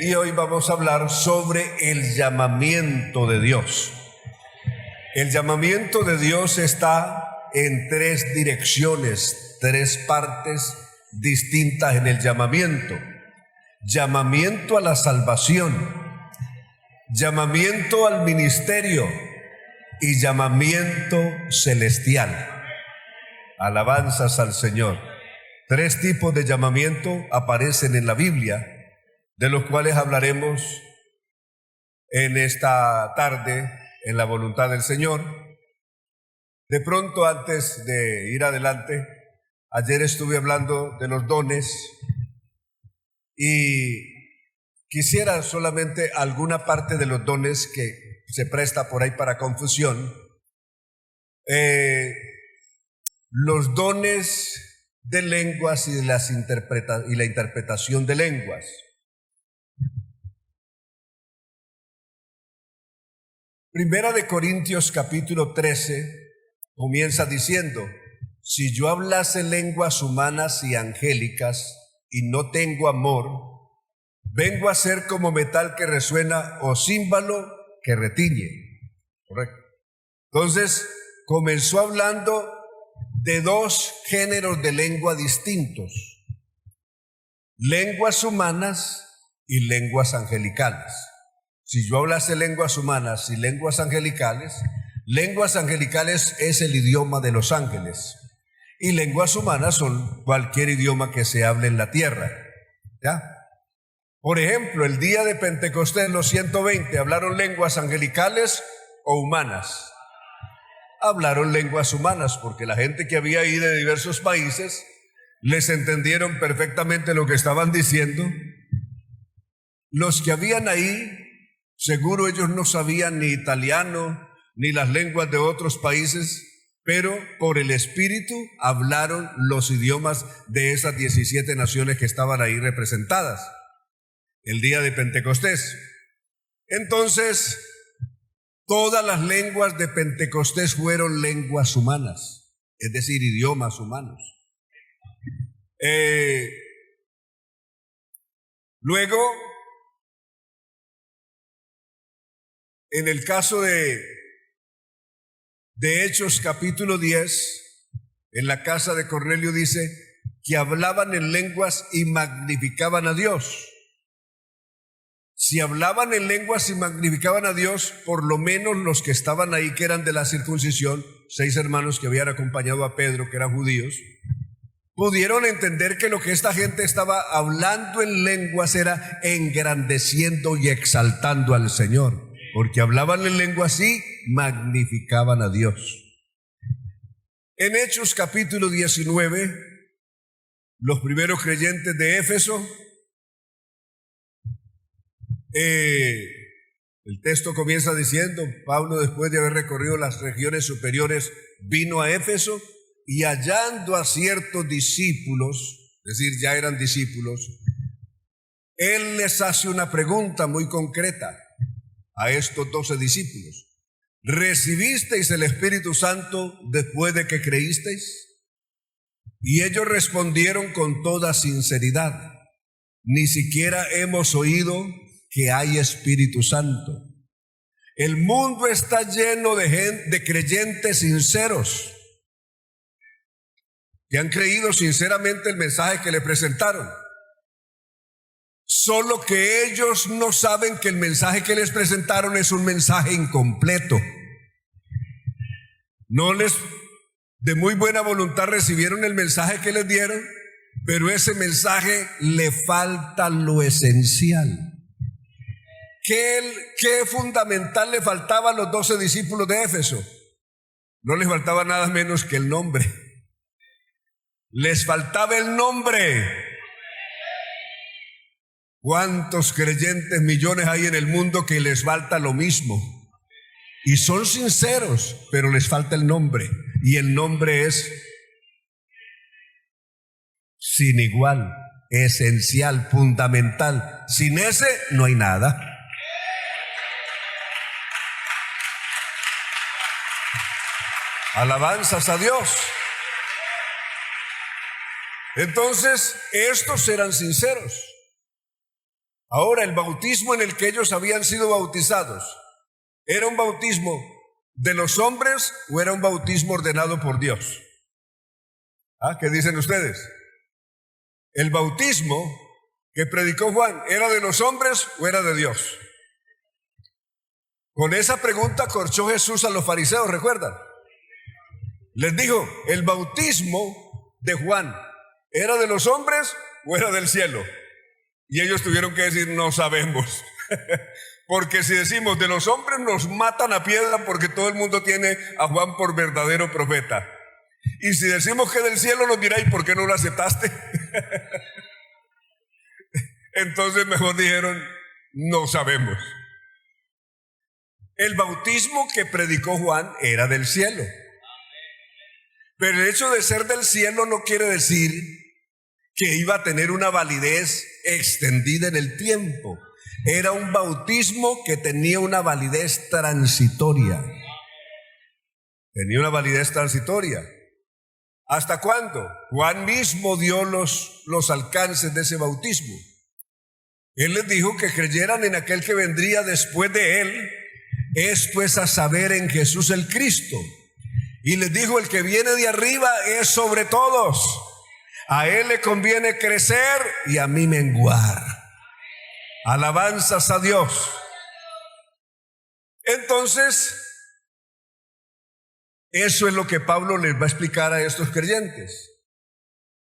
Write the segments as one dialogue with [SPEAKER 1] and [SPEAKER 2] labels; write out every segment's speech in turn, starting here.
[SPEAKER 1] Y hoy vamos a hablar sobre el llamamiento de Dios. El llamamiento de Dios está en tres direcciones, tres partes distintas en el llamamiento. Llamamiento a la salvación, llamamiento al ministerio y llamamiento celestial. Alabanzas al Señor. Tres tipos de llamamiento aparecen en la Biblia, de los cuales hablaremos en esta tarde en la voluntad del Señor. De pronto, antes de ir adelante, ayer estuve hablando de los dones y quisiera solamente alguna parte de los dones que se presta por ahí para confusión. Los dones de lenguas y de la interpretación de lenguas. Primera de Corintios capítulo 13 comienza diciendo: si yo hablase lenguas humanas y angélicas y no tengo amor, vengo a ser como metal que resuena o címbalo que retiñe. Correcto. Entonces comenzó hablando de dos géneros de lengua distintos: lenguas humanas y lenguas angelicales. Si yo hablase lenguas humanas y lenguas angelicales es el idioma de los ángeles, y lenguas humanas son cualquier idioma que se hable en la tierra. ¿Ya? Por ejemplo, el día de Pentecostés, los 120 hablaron lenguas angelicales o humanas. Hablaron lenguas humanas porque la gente que había ahí de diversos países les entendieron perfectamente lo que estaban diciendo. Los que habían ahí, seguro ellos no sabían ni italiano ni las lenguas de otros países, pero por el Espíritu hablaron los idiomas de esas 17 naciones que estaban ahí representadas el día de Pentecostés. Entonces, todas las lenguas de Pentecostés fueron lenguas humanas, es decir, idiomas humanos. Luego, en el caso de Hechos capítulo 10, en la casa de Cornelio dice que hablaban en lenguas y magnificaban a Dios. Si hablaban en lenguas y magnificaban a Dios, por lo menos los que estaban ahí, que eran de la circuncisión, 6 hermanos que habían acompañado a Pedro, que eran judíos, pudieron entender que lo que esta gente estaba hablando en lenguas era engrandeciendo y exaltando al Señor. Porque hablaban en lengua así, magnificaban a Dios. En Hechos capítulo 19, los primeros creyentes de Éfeso, el texto comienza diciendo: Pablo, después de haber recorrido las regiones superiores, vino a Éfeso y hallando a ciertos discípulos, es decir, ya eran discípulos, él les hace una pregunta muy concreta a estos 12 discípulos: ¿recibisteis el Espíritu Santo después de que creísteis? Y ellos respondieron con toda sinceridad: ni siquiera hemos oído que hay Espíritu Santo. El mundo está lleno de creyentes sinceros que han creído sinceramente el mensaje que le presentaron. Solo que ellos no saben que el mensaje que les presentaron es un mensaje incompleto. De muy buena voluntad recibieron el mensaje que les dieron, pero ese mensaje le falta lo esencial. ¿Qué fundamental le faltaba a los 12 discípulos de Éfeso? No les faltaba nada menos que el nombre. Les faltaba el nombre. ¿Cuántos creyentes, millones hay en el mundo que les falta lo mismo? Y son sinceros, pero les falta el nombre. Y el nombre es sin igual, esencial, fundamental. Sin ese no hay nada. Alabanzas a Dios. Entonces, estos eran sinceros. Ahora, el bautismo en el que ellos habían sido bautizados, ¿era un bautismo de los hombres o era un bautismo ordenado por Dios? ¿Qué dicen ustedes? ¿El bautismo que predicó Juan era de los hombres o era de Dios? Con esa pregunta corchó Jesús a los fariseos, ¿recuerdan? Les dijo, ¿el bautismo de Juan era de los hombres o era del cielo? Y ellos tuvieron que decir, no sabemos. Porque si decimos de los hombres nos matan a piedra porque todo el mundo tiene a Juan por verdadero profeta. Y si decimos que del cielo nos dirá, ¿y por qué no lo aceptaste? Entonces mejor dijeron, no sabemos. El bautismo que predicó Juan era del cielo. Pero el hecho de ser del cielo no quiere decir que iba a tener una validez extendida en el tiempo. Era un bautismo que tenía una validez transitoria. Tenía una validez transitoria. ¿Hasta cuándo? Juan mismo dio los alcances de ese bautismo. Él les dijo que creyeran en aquel que vendría después de él, esto es a saber en Jesús el Cristo. Y les dijo, el que viene de arriba es sobre todos. A él le conviene crecer y a mí menguar. Alabanzas a Dios. Entonces, eso es lo que Pablo les va a explicar a estos creyentes.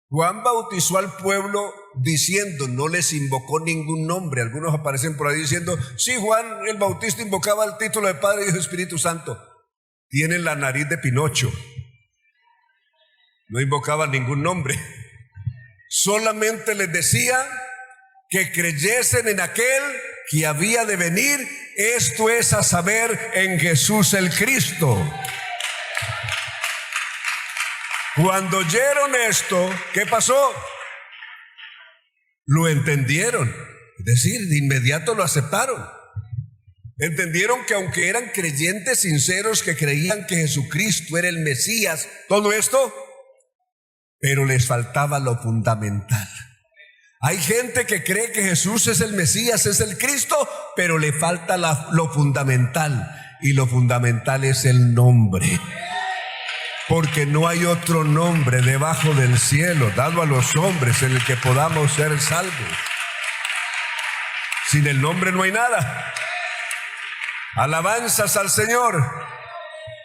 [SPEAKER 1] Juan bautizó al pueblo diciendo, no les invocó ningún nombre. Algunos aparecen por ahí diciendo, sí, Juan el Bautista invocaba el título de Padre, Hijo y Espíritu Santo. Tienen la nariz de Pinocho. No invocaba ningún nombre. Solamente les decía que creyesen en aquel que había de venir, esto es a saber en Jesús el Cristo. Cuando oyeron esto, ¿qué pasó? Lo entendieron, es decir, de inmediato lo aceptaron. Entendieron que aunque eran creyentes sinceros que creían que Jesucristo era el Mesías, todo esto, pero les faltaba lo fundamental. Hay gente que cree que Jesús es el Mesías, es el Cristo, pero le falta lo fundamental, y lo fundamental es el nombre. Porque no hay otro nombre debajo del cielo dado a los hombres en el que podamos ser salvos. Sin el nombre no hay nada. Alabanzas al Señor.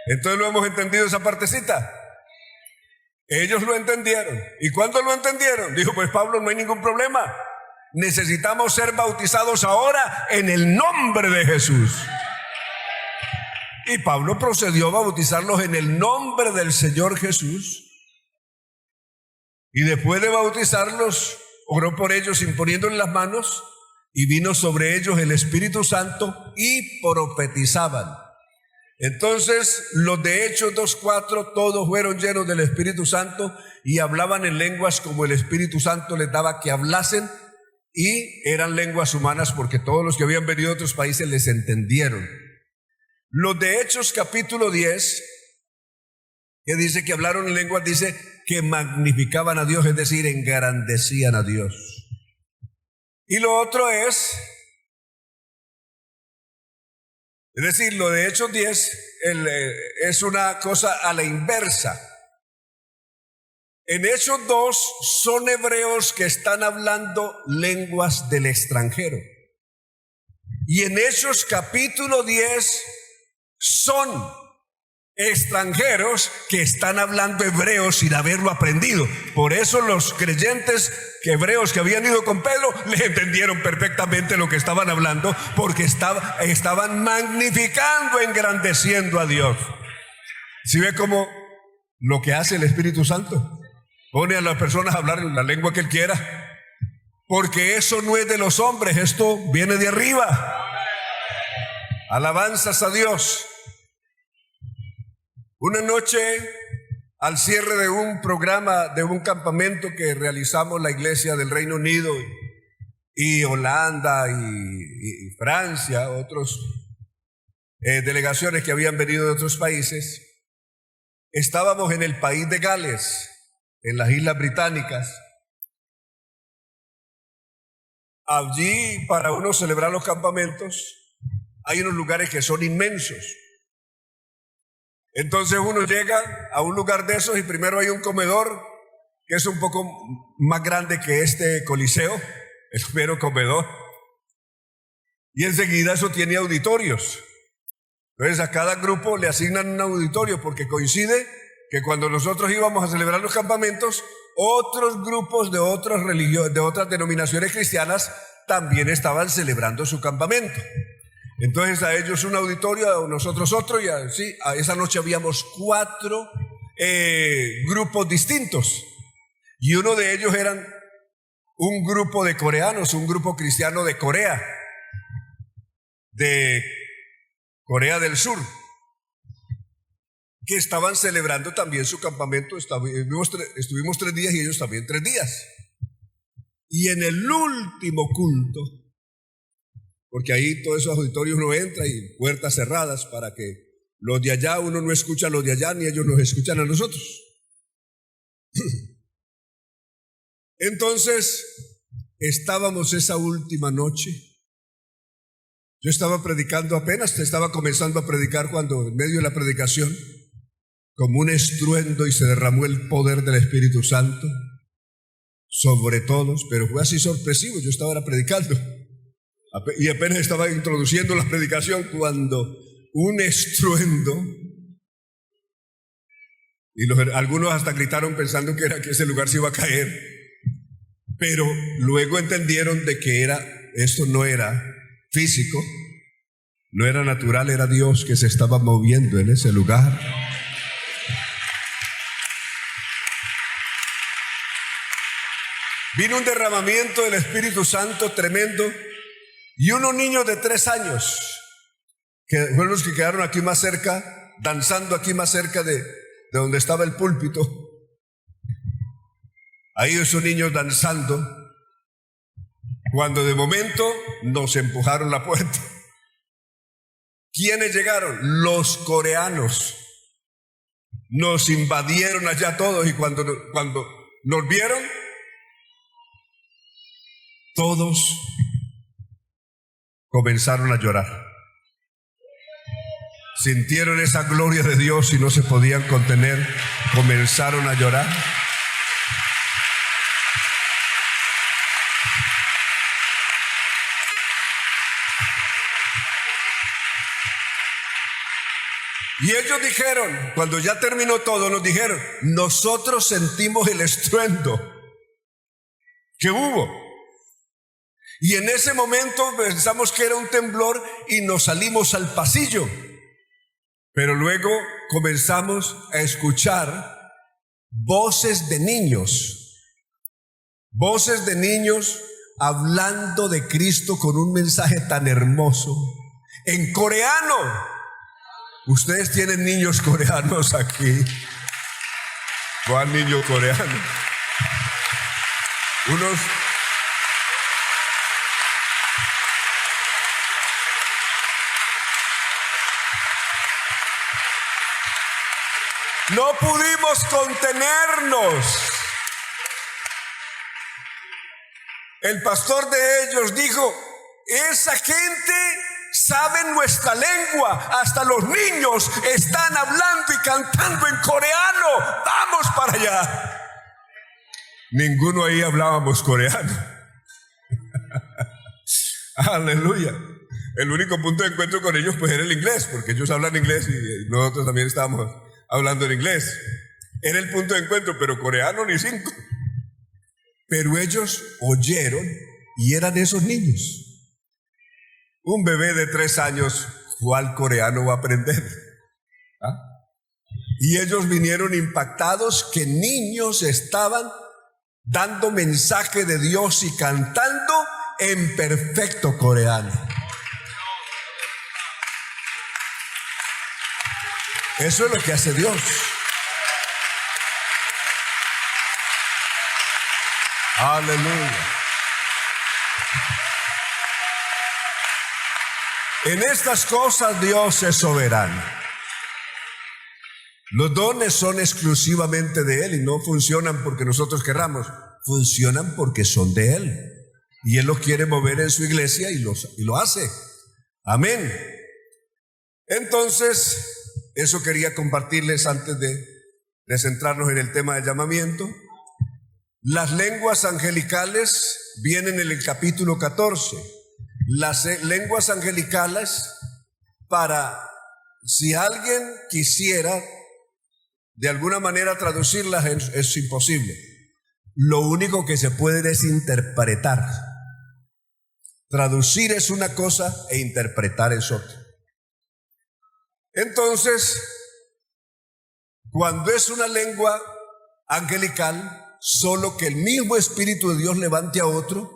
[SPEAKER 1] Entonces lo hemos entendido esa partecita. Ellos lo entendieron. ¿Y cuándo lo entendieron? Dijo, pues Pablo, no hay ningún problema. Necesitamos ser bautizados ahora en el nombre de Jesús. Y Pablo procedió a bautizarlos en el nombre del Señor Jesús. Y después de bautizarlos, oró por ellos imponiéndoles las manos, y vino sobre ellos el Espíritu Santo y profetizaban. Entonces los de Hechos 2:4, todos fueron llenos del Espíritu Santo y hablaban en lenguas como el Espíritu Santo les daba que hablasen, y eran lenguas humanas porque todos los que habían venido de otros países les entendieron. Los de Hechos capítulo 10, que dice que hablaron en lenguas, dice que magnificaban a Dios, es decir, engrandecían a Dios. Y lo otro es decir, lo de Hechos 10 es una cosa a la inversa. En Hechos 2 son hebreos que están hablando lenguas del extranjero. Y en Hechos capítulo 10 son extranjeros que están hablando hebreo sin haberlo aprendido. Por eso los creyentes hebreos que habían ido con Pedro les entendieron perfectamente lo que estaban hablando, porque estaban magnificando, engrandeciendo a Dios. ¿Sí ve cómo lo que hace el Espíritu Santo? Pone a las personas a hablar en la lengua que él quiera, porque eso no es de los hombres, esto viene de arriba. Alabanzas a Dios. Una noche, al cierre de un programa, de un campamento que realizamos la iglesia del Reino Unido y Holanda y Francia, otros delegaciones que habían venido de otros países, estábamos en el país de Gales, en las Islas Británicas. allí para uno celebrar los campamentos hay unos lugares que son inmensos. Entonces uno llega a un lugar de esos y primero hay un comedor que es un poco más grande que este coliseo, el mero comedor. Y enseguida eso tiene auditorios. Entonces a cada grupo le asignan un auditorio porque coincide que cuando nosotros íbamos a celebrar los campamentos, otros grupos de otras religiones, de otras denominaciones cristianas también estaban celebrando su campamento. Entonces a ellos un auditorio, a nosotros otro, y así, a esa noche habíamos 4 grupos distintos. Y uno de ellos eran un grupo de coreanos, un grupo cristiano de Corea del Sur, que estaban celebrando también su campamento. Estuvimos 3 días y ellos también 3 días. Y en el último culto, porque ahí todos esos auditorios uno entra y puertas cerradas para que los de allá, uno no escucha a los de allá ni ellos nos escuchan a nosotros. Entonces, estábamos esa última noche. Yo estaba predicando apenas, estaba comenzando a predicar cuando en medio de la predicación, como un estruendo y se derramó el poder del Espíritu Santo sobre todos, pero fue así sorpresivo. Yo estaba predicando y apenas estaba introduciendo la predicación cuando un estruendo, y algunos hasta gritaron pensando que ese lugar se iba a caer, pero luego entendieron de que esto no era físico, no era natural, era Dios que se estaba moviendo en ese lugar. Vino un derramamiento del Espíritu Santo tremendo y unos niños de 3 años, que fueron los que quedaron aquí más cerca, danzando aquí más cerca de donde estaba el púlpito. Ahí esos niños danzando, cuando de momento nos empujaron la puerta. ¿Quiénes llegaron? Los coreanos. Nos invadieron allá todos y cuando nos vieron, todos comenzaron a llorar. Sintieron esa gloria de Dios y no se podían contener, comenzaron a llorar. Y ellos dijeron, cuando ya terminó todo, nos dijeron, nosotros sentimos el estruendo que hubo. Y en ese momento pensamos que era un temblor y nos salimos al pasillo. Pero luego comenzamos a escuchar voces de niños hablando de Cristo con un mensaje tan hermoso, en coreano. Ustedes tienen niños coreanos aquí. ¿Cuál niño coreano? Unos... No pudimos contenernos. El pastor de ellos dijo, esa gente sabe nuestra lengua, hasta los niños están hablando y cantando en coreano, vamos para allá. Ninguno ahí hablábamos coreano. Aleluya. El único punto de encuentro con ellos pues era el inglés, porque ellos hablan inglés y nosotros también estábamos hablando en inglés. Era el punto de encuentro, pero coreano ni 5. Pero ellos oyeron y eran esos niños. Un bebé de 3 años, ¿cuál coreano va a aprender? ¿Ah? Y ellos vinieron impactados que niños estaban dando mensaje de Dios y cantando en perfecto coreano. Eso es lo que hace Dios. Aleluya. En estas cosas Dios es soberano. Los dones son exclusivamente de Él y no funcionan porque nosotros querramos, funcionan porque son de Él. Y Él lo quiere mover en su iglesia y lo hace. Amén. Entonces, eso quería compartirles antes de centrarnos en el tema del llamamiento. Las lenguas angelicales vienen en el capítulo 14. Las lenguas angelicales, si alguien quisiera de alguna manera traducirlas, es imposible. Lo único que se puede es interpretar. Traducir es una cosa e interpretar es otra. Entonces, cuando es una lengua angelical, solo que el mismo Espíritu de Dios levante a otro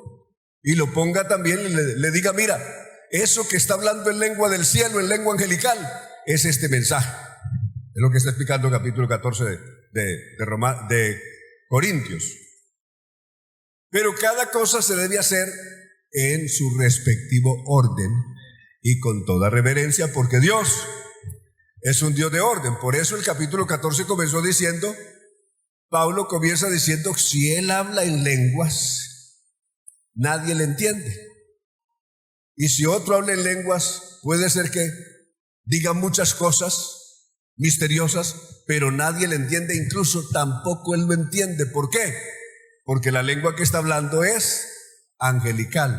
[SPEAKER 1] y lo ponga también, le diga, mira, eso que está hablando en lengua del cielo, en lengua angelical, es este mensaje. Es lo que está explicando el capítulo 14 de Corintios. Pero cada cosa se debe hacer en su respectivo orden y con toda reverencia, porque Dios es un Dios de orden. Por eso el capítulo 14 comenzó diciendo, Pablo comienza diciendo, si él habla en lenguas, nadie le entiende. Y si otro habla en lenguas, puede ser que diga muchas cosas misteriosas, pero nadie le entiende, incluso tampoco él lo entiende. ¿Por qué? Porque la lengua que está hablando es angelical.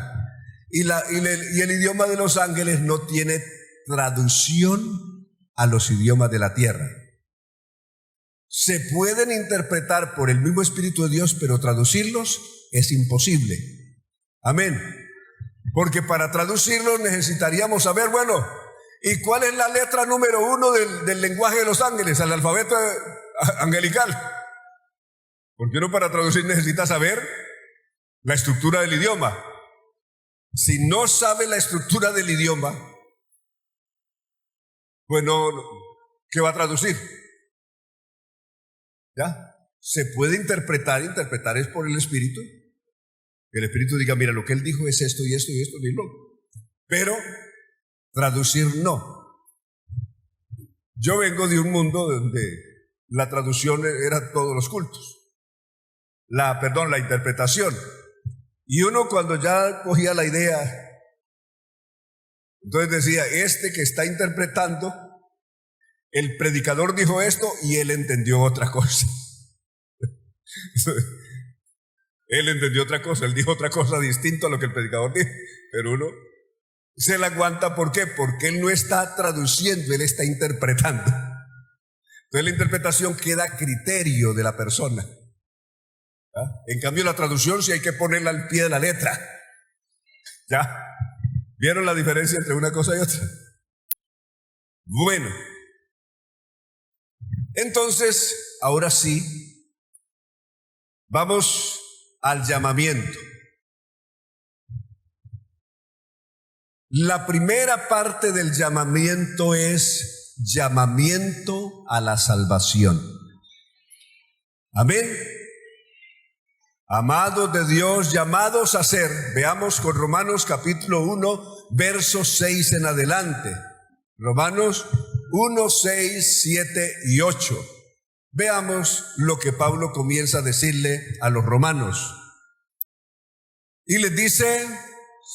[SPEAKER 1] Y el idioma de los ángeles no tiene traducción a los idiomas de la tierra. Se pueden interpretar por el mismo Espíritu de Dios, pero traducirlos es imposible. Amén. Porque para traducirlos necesitaríamos saber, bueno, ¿y cuál es la letra número 1 del lenguaje de los ángeles, al alfabeto angelical? Porque uno para traducir necesita saber la estructura del idioma. Si no sabe la estructura del idioma, pues no, ¿qué va a traducir? ¿Ya? Se puede interpretar es por el Espíritu. Que el Espíritu diga, mira, lo que él dijo es esto y esto y esto, dilo. Pero traducir no. Yo vengo de un mundo donde la traducción era todos los cultos. La interpretación. Y uno cuando ya cogía la idea, entonces decía, este que está interpretando, el predicador dijo esto y él entendió otra cosa. Él entendió otra cosa, él dijo otra cosa distinta a lo que el predicador dijo, pero uno se la aguanta. ¿Por qué? Porque él no está traduciendo, él está interpretando. Entonces la interpretación queda a criterio de la persona. ¿Ah? En cambio la traducción sí hay que ponerla al pie de la letra. ¿Ya? ¿Vieron la diferencia entre una cosa y otra? Bueno, entonces, ahora sí, vamos al llamamiento. La primera parte del llamamiento es llamamiento a la salvación. Amén. Amados de Dios, llamados a ser, veamos con Romanos capítulo 1, versos 6 en adelante. Romanos 1, 6, 7 y 8. Veamos lo que Pablo comienza a decirle a los romanos. Y les dice,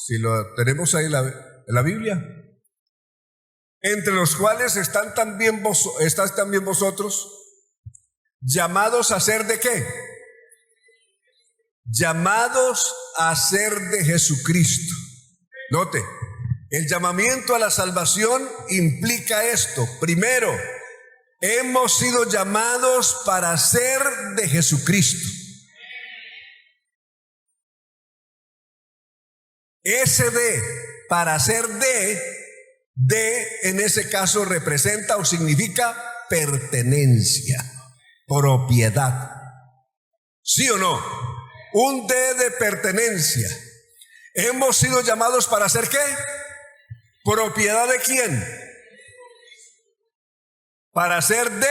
[SPEAKER 1] si lo tenemos ahí en la Biblia, entre los cuales estáis también vosotros, llamados a ser ¿de qué? Llamados a ser de Jesucristo. Note, el llamamiento a la salvación implica esto. Primero, hemos sido llamados para ser de Jesucristo. Ese para ser de en ese caso representa o significa pertenencia, propiedad. ¿Sí o no? Un de pertenencia. Hemos sido llamados para ser ¿qué? ¿Propiedad de quién? Para ser de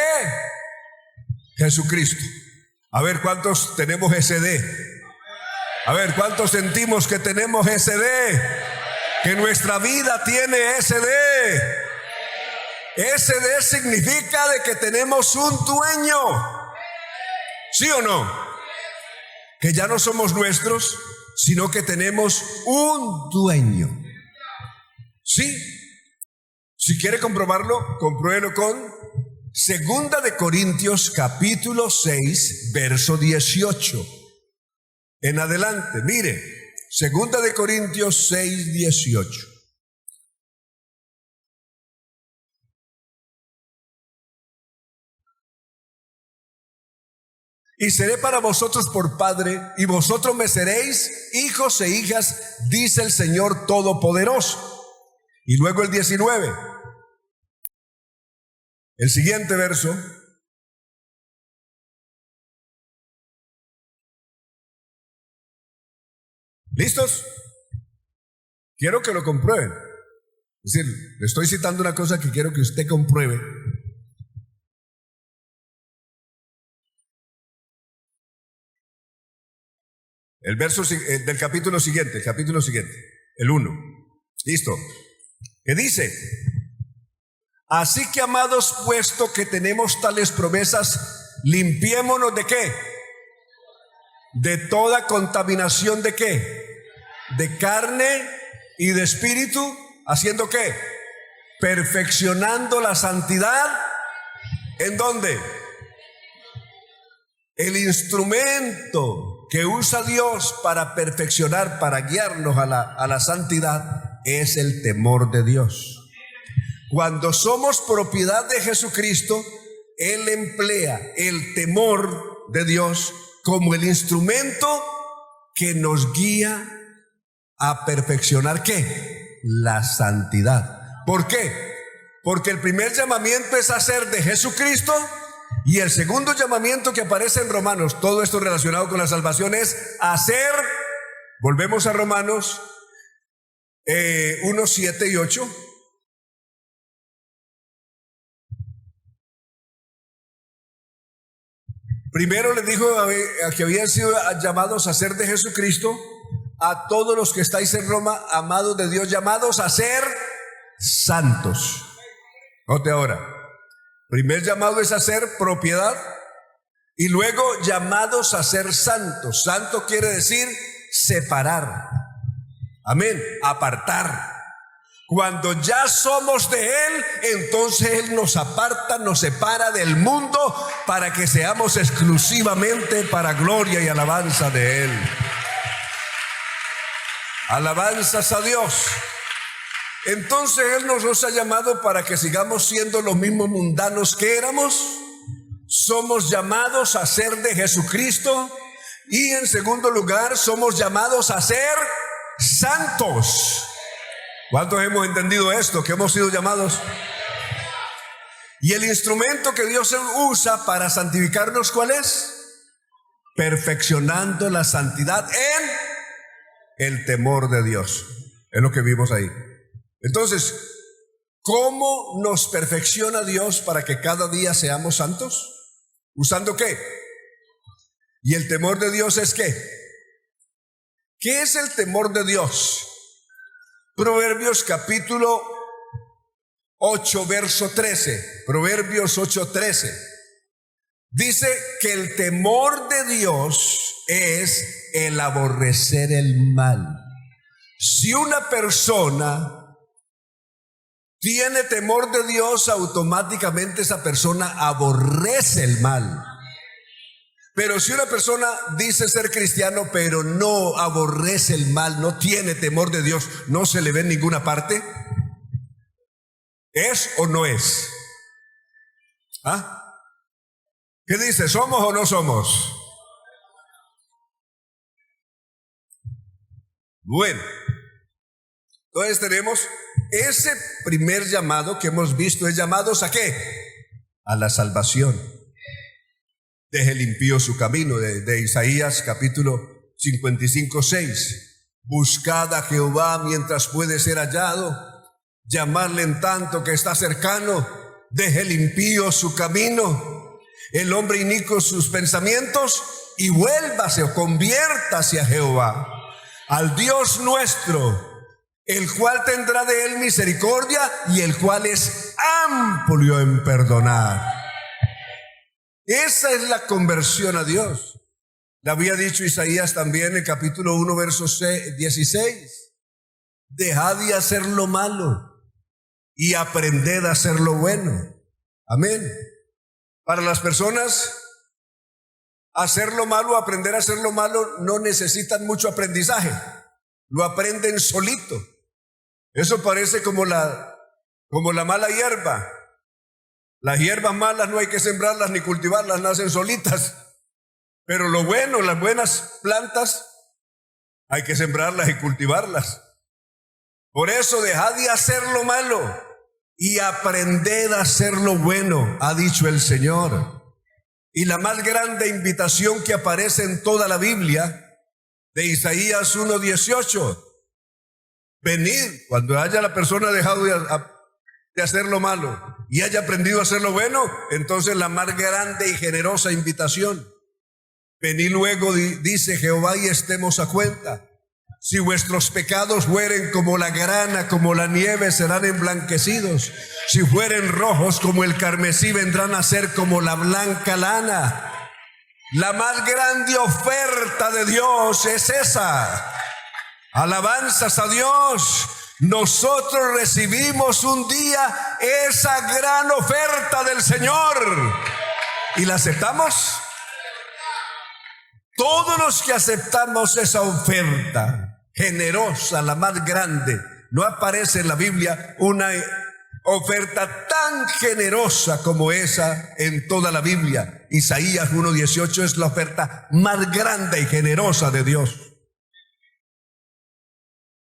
[SPEAKER 1] Jesucristo. A ver, ¿cuántos tenemos ese de? A ver, ¿cuántos sentimos que tenemos ese de? Que nuestra vida tiene ese de. Ese de significa de que tenemos un dueño. ¿Sí o no? Que ya no somos nuestros, sino que tenemos un dueño. Sí, si quiere comprobarlo, compruébelo con Segunda de Corintios capítulo 6, verso 18. En adelante, mire, Segunda de Corintios 6, 18. Y seré para vosotros por padre, y vosotros me seréis hijos e hijas, dice el Señor Todopoderoso. Y luego el 19. El siguiente verso. ¿Listos? Quiero que lo comprueben. Es decir, le estoy citando una cosa que quiero que usted compruebe. El verso del capítulo siguiente, el 1. Listo. ¿Qué dice? Así que, amados, puesto que tenemos tales promesas, limpiémonos ¿de qué? De toda contaminación ¿de qué? De carne y de espíritu, ¿haciendo qué? Perfeccionando la santidad. ¿En dónde? El instrumento que usa Dios para perfeccionar, para guiarnos a la santidad, es el temor de Dios. Cuando somos propiedad de Jesucristo, Él emplea el temor de Dios como el instrumento que nos guía a perfeccionar ¿qué? La santidad. ¿Por qué? Porque el primer llamamiento es hacer de Jesucristo, y el segundo llamamiento que aparece en Romanos, todo esto relacionado con la salvación, es hacer, volvemos a Romanos 1, 7 y 8. Primero les dijo a que habían sido llamados a ser de Jesucristo, a todos los que estáis en Roma, amados de Dios, llamados a ser santos. Note ahora. Primer llamado es a ser propiedad, y luego llamados a ser santos. Santo quiere decir separar. Amén. Apartar. Cuando ya somos de Él, entonces Él nos aparta, nos separa del mundo para que seamos exclusivamente para gloria y alabanza de Él. Alabanzas a Dios. Entonces Él nos ha llamado para que sigamos siendo los mismos mundanos que éramos. Somos llamados a ser de Jesucristo, y en segundo lugar somos llamados a ser santos. ¿Cuántos hemos entendido esto? Que hemos sido llamados. Y el instrumento que Dios usa para santificarnos, ¿cuál es? Perfeccionando la santidad en el temor de Dios. Es lo que vimos ahí. Entonces, ¿cómo nos perfecciona Dios para que cada día seamos santos? ¿Usando qué? ¿Y el temor de Dios es qué? ¿Qué es el temor de Dios? Proverbios capítulo 8, verso 13. Proverbios 8, 13. Dice que el temor de Dios es el aborrecer el mal. Si una persona tiene temor de Dios, automáticamente esa persona aborrece el mal. Pero si una persona dice ser cristiano, pero no aborrece el mal, no tiene temor de Dios, no se le ve en ninguna parte, ¿es o no es? ¿Ah? ¿Qué dice? ¿Somos o no somos? Bueno, entonces tenemos ese primer llamado que hemos visto, es llamados ¿a qué? A la salvación. Deje el impío su camino, de Isaías capítulo 55, 6. Buscad a Jehová mientras puede ser hallado, llamarle en tanto que está cercano. Deje el impío su camino, el hombre inicuo sus pensamientos, y vuélvase o conviértase a Jehová, al Dios nuestro, el cual tendrá de él misericordia, y el cual es amplio en perdonar. Esa es la conversión a Dios. Le había dicho Isaías también en el capítulo 1, verso 16. Dejad de hacer lo malo y aprended a hacer lo bueno. Amén. Para las personas, hacer lo malo, aprender a hacer lo malo, no necesitan mucho aprendizaje. Lo aprenden solito. Eso parece como la mala hierba. Las hierbas malas no hay que sembrarlas ni cultivarlas, nacen solitas. Pero lo bueno, las buenas plantas, hay que sembrarlas y cultivarlas. Por eso dejad de hacer lo malo y aprended a hacer lo bueno, ha dicho el Señor. Y la más grande invitación que aparece en toda la Biblia, de Isaías 1:18. Venid, cuando haya la persona dejado de hacer lo malo y haya aprendido a hacer lo bueno, entonces la más grande y generosa invitación. Venid luego, dice Jehová, y estemos a cuenta. Si vuestros pecados fueren como la grana, como la nieve, serán emblanquecidos. Si fueren rojos como el carmesí, vendrán a ser como la blanca lana. La más grande oferta de Dios es esa. Alabanzas a Dios. Nosotros recibimos un día esa gran oferta del Señor. ¿Y la aceptamos? Todos los que aceptamos esa oferta generosa, la más grande, no aparece en la Biblia una oferta tan generosa como esa en toda la Biblia. Isaías 1:18 es la oferta más grande y generosa de Dios.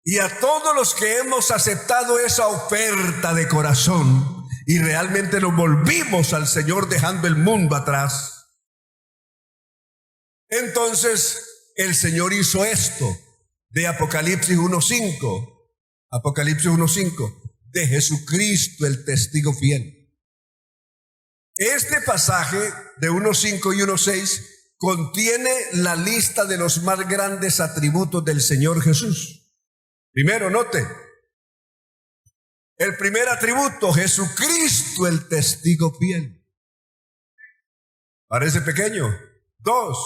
[SPEAKER 1] Y a todos los que hemos aceptado esa oferta de corazón y realmente nos volvimos al Señor dejando el mundo atrás, entonces el Señor hizo esto de Apocalipsis 1:5. Apocalipsis 1:5. De Jesucristo el testigo fiel. Este pasaje de 1:5 y 1:6 contiene la lista de los más grandes atributos del Señor Jesús. Primero, note, el primer atributo, Jesucristo el testigo fiel. Parece pequeño. 2,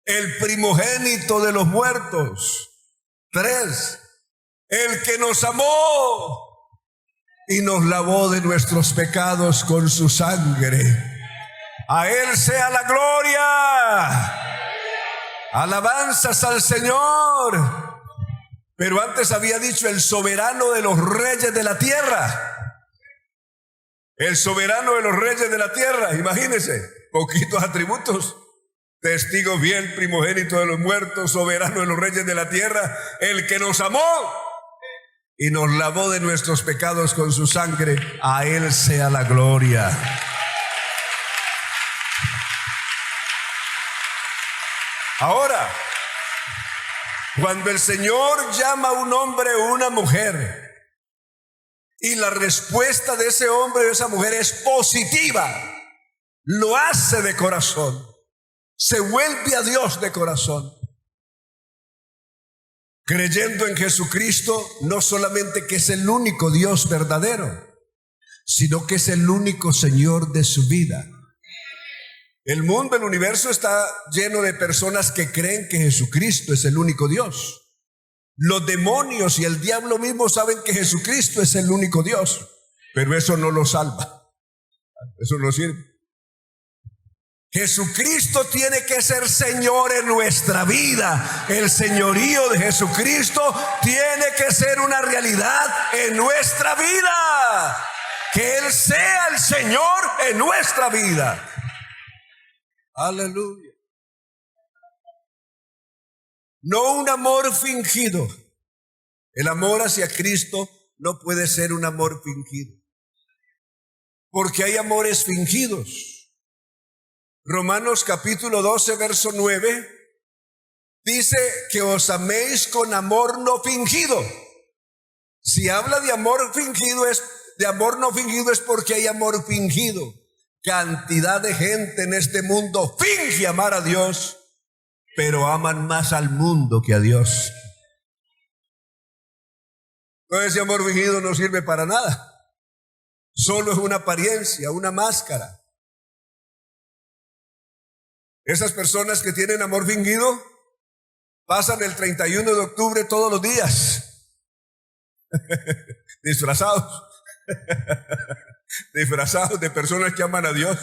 [SPEAKER 1] el primogénito de los muertos. 3, el que nos amó y nos lavó de nuestros pecados con su sangre. A Él sea la gloria. Alabanzas al Señor. Pero antes había dicho el soberano de los reyes de la tierra. El soberano de los reyes de la tierra. Imagínense, poquitos atributos. Testigo fiel, primogénito de los muertos, soberano de los reyes de la tierra, el que nos amó y nos lavó de nuestros pecados con su sangre. A Él sea la gloria. Ahora, cuando el Señor llama a un hombre o una mujer y la respuesta de ese hombre o de esa mujer es positiva, lo hace de corazón, se vuelve a Dios de corazón, creyendo en Jesucristo, no solamente que es el único Dios verdadero, sino que es el único Señor de su vida. El mundo, el universo está lleno de personas que creen que Jesucristo es el único Dios. Los demonios y el diablo mismo saben que Jesucristo es el único Dios, pero eso no lo salva. Eso no sirve. Jesucristo tiene que ser Señor en nuestra vida. El señorío de Jesucristo tiene que ser una realidad en nuestra vida. Que Él sea el Señor en nuestra vida. Aleluya. No un amor fingido. El amor hacia Cristo no puede ser un amor fingido, porque hay amores fingidos. Romanos capítulo 12, verso 9, dice que os améis con amor no fingido. Si habla de amor fingido, de amor no fingido, es porque hay amor fingido. Cantidad de gente en este mundo finge amar a Dios, pero aman más al mundo que a Dios. Todo ese amor fingido no sirve para nada. Solo es una apariencia, una máscara. Esas personas que tienen amor fingido pasan el 31 de octubre todos los días disfrazados, disfrazados de personas que aman a Dios.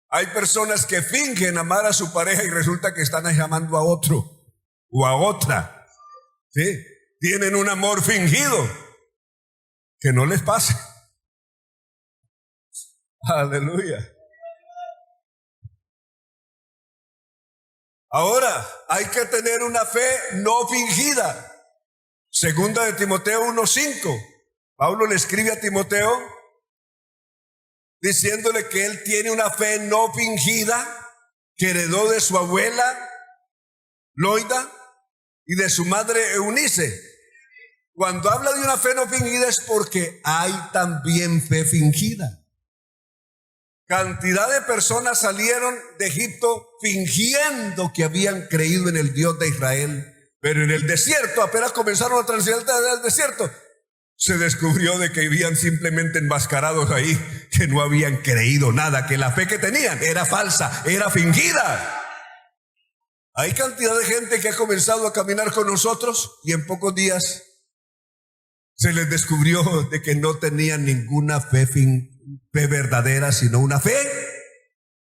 [SPEAKER 1] Hay personas que fingen amar a su pareja y resulta que están amando a otro o a otra. ¿Sí? Tienen un amor fingido. Que no les pase. Aleluya. Ahora, hay que tener una fe no fingida. Segunda de Timoteo 1:5. Pablo le escribe a Timoteo diciéndole que él tiene una fe no fingida que heredó de su abuela Loida y de su madre Eunice. Cuando habla de una fe no fingida es porque hay también fe fingida. Cantidad de personas salieron de Egipto fingiendo que habían creído en el Dios de Israel, pero en el desierto, apenas comenzaron a transitar el desierto, se descubrió de que vivían simplemente enmascarados ahí, que no habían creído nada, que la fe que tenían era falsa, era fingida. Hay cantidad de gente que ha comenzado a caminar con nosotros y en pocos días se les descubrió de que no tenían ninguna fe verdadera, sino una fe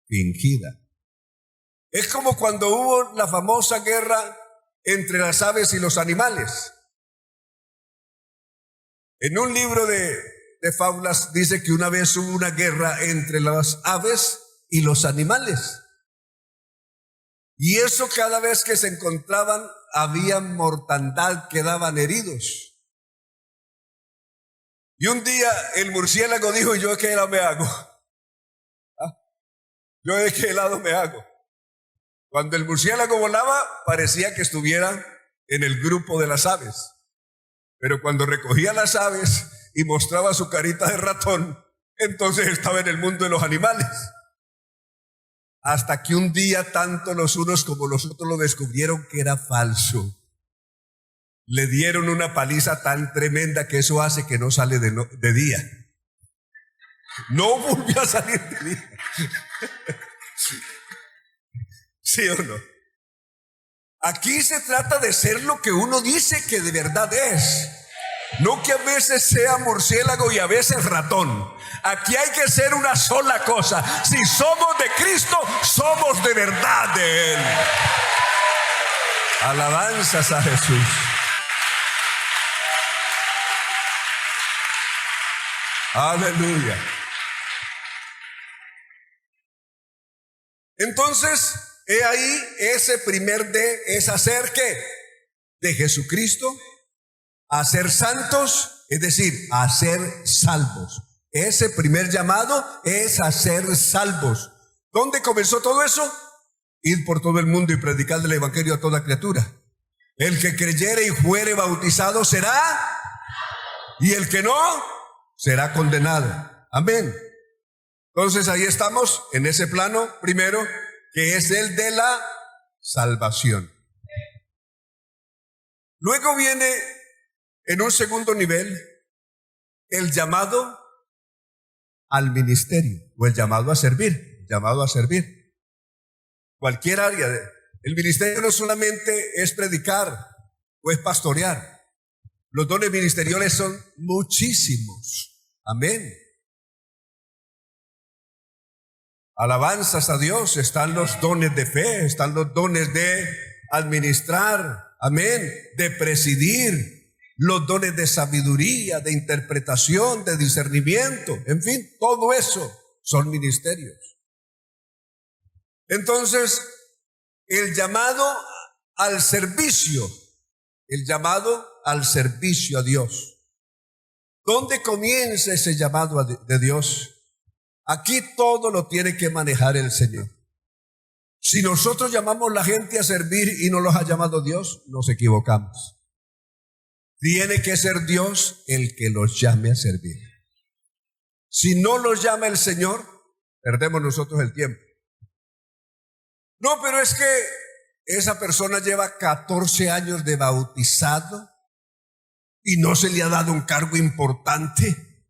[SPEAKER 1] fingida. Es como cuando hubo la famosa guerra entre las aves y los animales. En un libro de fábulas dice que una vez hubo una guerra entre las aves y los animales. Y eso cada vez que se encontraban había mortandad, quedaban heridos. Y un día el murciélago dijo, ¿yo de qué lado me hago? ¿Yo de qué lado me hago? Cuando el murciélago volaba parecía que estuviera en el grupo de las aves. Pero cuando recogía las aves y mostraba su carita de ratón, entonces estaba en el mundo de los animales. Hasta que un día tanto los unos como los otros lo descubrieron que era falso. Le dieron una paliza tan tremenda que eso hace que no sale de día. No volvió a salir de día. ¿Sí o no? Aquí se trata de ser lo que uno dice que de verdad es. No que a veces sea murciélago y a veces ratón. Aquí hay que ser una sola cosa. Si somos de Cristo, somos de verdad de Él. Alabanzas a Jesús. Aleluya. Entonces, he ahí, ese primer D es hacer ¿qué? De Jesucristo a ser santos, es decir, a ser salvos. Ese primer llamado es a ser salvos. ¿Dónde comenzó todo eso? Ir por todo el mundo y predicar el evangelio a toda criatura. El que creyere y fuere bautizado será, y el que no, será condenado. Amén. Entonces ahí estamos en ese plano primero, que es el de la salvación. Luego viene en un segundo nivel el llamado al ministerio o el llamado a servir, llamado a servir. Cualquier área. El ministerio no solamente es predicar o es pastorear. Los dones ministeriales son muchísimos. Amén. Alabanzas a Dios. Están los dones de fe, están los dones de administrar, amén, de presidir, los dones de sabiduría, de interpretación, de discernimiento, en fin, todo eso son ministerios. Entonces, el llamado al servicio, el llamado al servicio a Dios. ¿Dónde comienza ese llamado de Dios? Aquí todo lo tiene que manejar el Señor. Si nosotros llamamos a la gente a servir y no los ha llamado Dios, nos equivocamos. Tiene que ser Dios el que los llame a servir. Si no los llama el Señor, perdemos nosotros el tiempo. No, pero es que esa persona lleva 14 años de bautizado y no se le ha dado un cargo importante.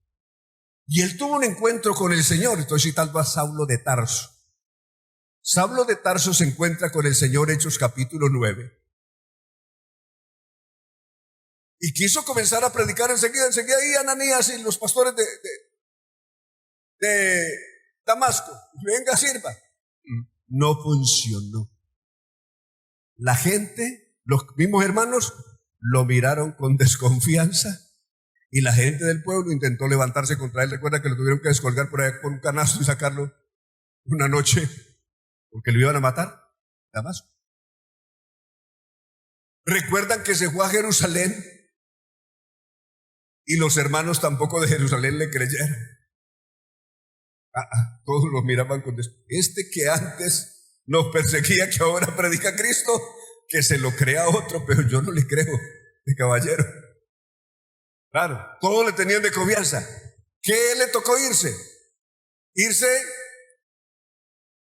[SPEAKER 1] Y él tuvo un encuentro con el Señor. Estoy citando a Saulo de Tarso. Saulo de Tarso se encuentra con el Señor, Hechos capítulo 9, y quiso comenzar a predicar enseguida ahí Ananías y los pastores de Damasco, venga, sirva. No funcionó. La gente, los mismos hermanos, lo miraron con desconfianza, y la gente del pueblo intentó levantarse contra él. Recuerda que lo tuvieron que descolgar por ahí con un canasto y sacarlo una noche, porque lo iban a matar, Damasco. Recuerdan que se fue a Jerusalén y los hermanos tampoco de Jerusalén le creyeron. Todos lo miraban con este que antes nos perseguía, que ahora predica a Cristo, que se lo crea otro, pero yo no le creo, de caballero. Claro, todos le tenían de confianza. ¿Qué le tocó irse? Irse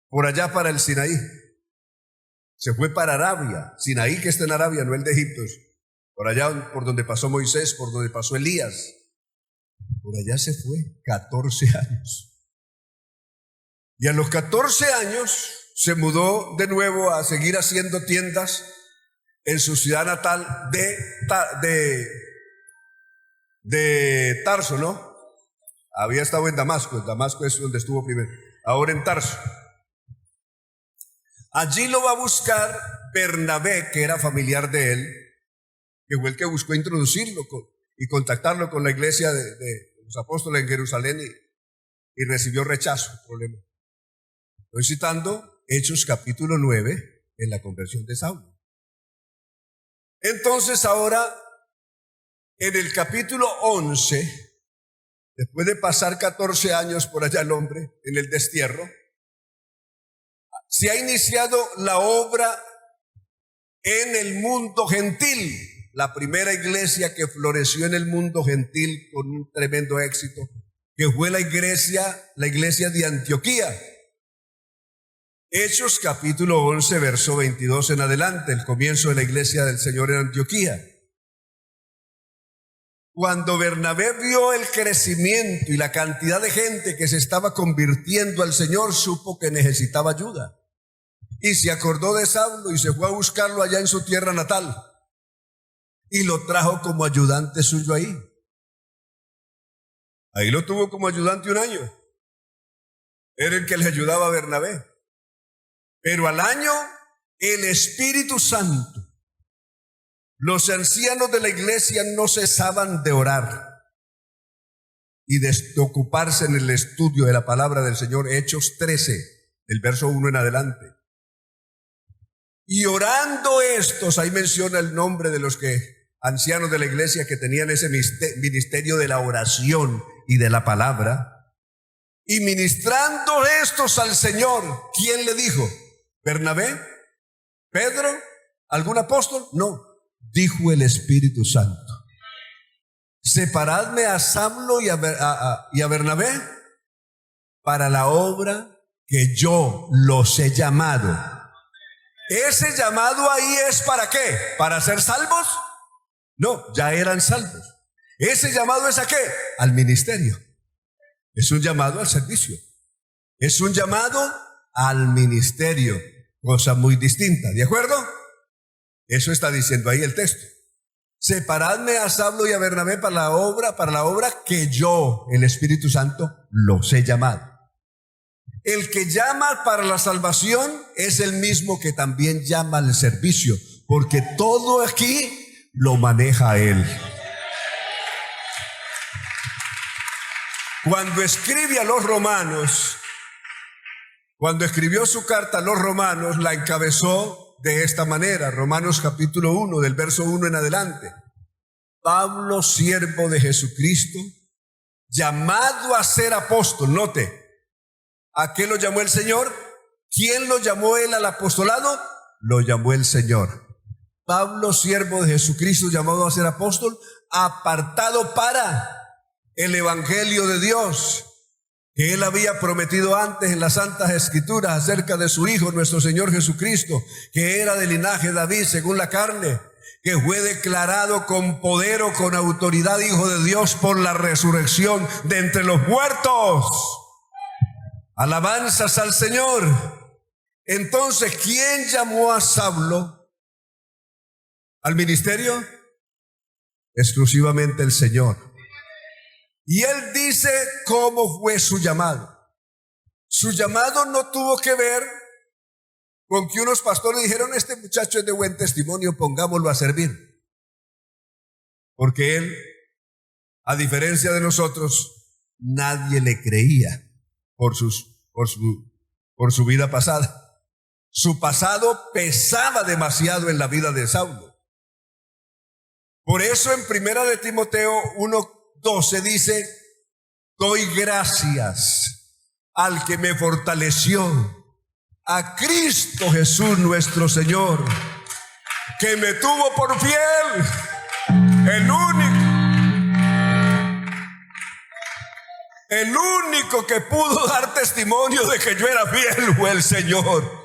[SPEAKER 1] por allá para el Sinaí. Se fue para Arabia. Sinaí, que está en Arabia, no el de Egipto. Por allá por donde pasó Moisés, por donde pasó Elías. Por allá se fue 14 años. Y a los 14 años se mudó de nuevo a seguir haciendo tiendas en su ciudad natal de Tarso, ¿no? Había estado en Damasco. En Damasco es donde estuvo primero. Ahora en Tarso. Allí lo va a buscar Bernabé, que era familiar de él, que fue el que buscó introducirlo y contactarlo con la iglesia de los apóstoles en Jerusalén, y recibió rechazo. Problema. Estoy citando Hechos capítulo 9 en la conversión de Saulo. Entonces ahora, en el capítulo 11, después de pasar 14 años por allá el hombre en el destierro, se ha iniciado la obra en el mundo gentil, la primera iglesia que floreció en el mundo gentil con un tremendo éxito, que fue la iglesia de Antioquía. Hechos capítulo 11, verso 22 en adelante, el comienzo de la iglesia del Señor en Antioquía. Cuando Bernabé vio el crecimiento y la cantidad de gente que se estaba convirtiendo al Señor, supo que necesitaba ayuda. Y se acordó de Saulo y se fue a buscarlo allá en su tierra natal. Y lo trajo como ayudante suyo ahí. Ahí lo tuvo como ayudante un año. Era el que le ayudaba a Bernabé. Pero al año, el Espíritu Santo, los ancianos de la iglesia no cesaban de orar y de ocuparse en el estudio de la palabra del Señor. Hechos 13, el verso 1 en adelante. Y orando estos, ahí menciona el nombre de los ancianos de la iglesia que tenían ese ministerio de la oración y de la palabra. Y ministrando estos al Señor, ¿quién le dijo? ¿Bernabé? ¿Pedro? ¿Algún apóstol? No, dijo el Espíritu Santo. Separadme a Saulo y a Bernabé para la obra que yo los he llamado. ¿Ese llamado ahí es para qué? ¿Para ser salvos? No, ya eran salvos. ¿Ese llamado es a qué? Al ministerio. Es un llamado al servicio. Es un llamado al ministerio. Cosa muy distinta, ¿de acuerdo? Eso está diciendo ahí el texto. Separadme a Saulo y a Bernabé para la obra que yo, el Espíritu Santo, los he llamado. El que llama para la salvación es el mismo que también llama al servicio, porque todo aquí lo maneja él. Cuando escribe a los romanos, cuando escribió su carta a los romanos, la encabezó de esta manera, Romanos capítulo 1, del verso 1 en adelante. Pablo, siervo de Jesucristo, llamado a ser apóstol. Note, ¿a qué lo llamó el Señor? ¿Quién lo llamó él al apostolado? Lo llamó el Señor. Pablo, siervo de Jesucristo, llamado a ser apóstol, apartado para el evangelio de Dios, que él había prometido antes en las santas escrituras acerca de su Hijo, nuestro Señor Jesucristo, que era del linaje de David según la carne, que fue declarado con poder o con autoridad Hijo de Dios por la resurrección de entre los muertos. Alabanzas al Señor. Entonces, ¿quién llamó a Saulo al ministerio? Exclusivamente el Señor. Y él dice cómo fue su llamado. Su llamado no tuvo que ver con que unos pastores dijeron: este muchacho es de buen testimonio, pongámoslo a servir. Porque él, a diferencia de nosotros, nadie le creía por su vida pasada. Su pasado pesaba demasiado en la vida de Saulo. Por eso en 1 de Timoteo 1:12 dice: doy gracias al que me fortaleció, a Cristo Jesús nuestro Señor, que me tuvo por fiel, el único que pudo dar testimonio de que yo era fiel fue el Señor.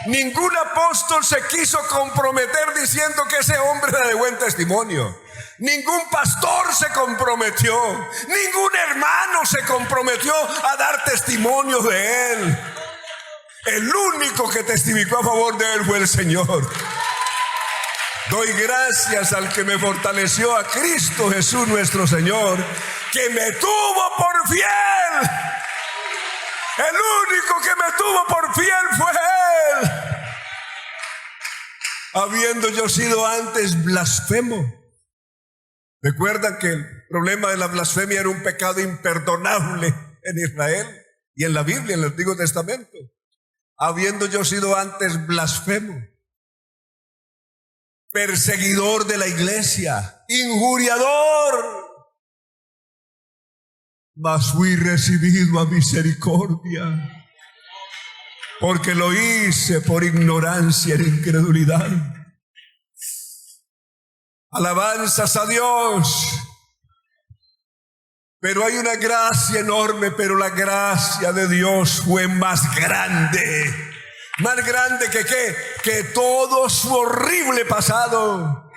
[SPEAKER 1] Ningún apóstol se quiso comprometer diciendo que ese hombre era de buen testimonio. Ningún pastor se comprometió. Ningún hermano se comprometió a dar testimonio de él. El único que testificó a favor de él fue el Señor. Doy gracias al que me fortaleció, a Cristo Jesús nuestro Señor, que me tuvo por fiel. El único que me tuvo por fiel fue él. Habiendo yo sido antes blasfemo. Recuerdan que el problema de la blasfemia era un pecado imperdonable en Israel y en la Biblia, en el Antiguo Testamento. Habiendo yo sido antes blasfemo, perseguidor de la iglesia, injuriador, mas fui recibido a misericordia, porque lo hice por ignorancia e incredulidad. Alabanzas a Dios. Pero hay una gracia enorme, pero la gracia de Dios fue más grande. Más grande que ¿qué? Que todo su horrible pasado,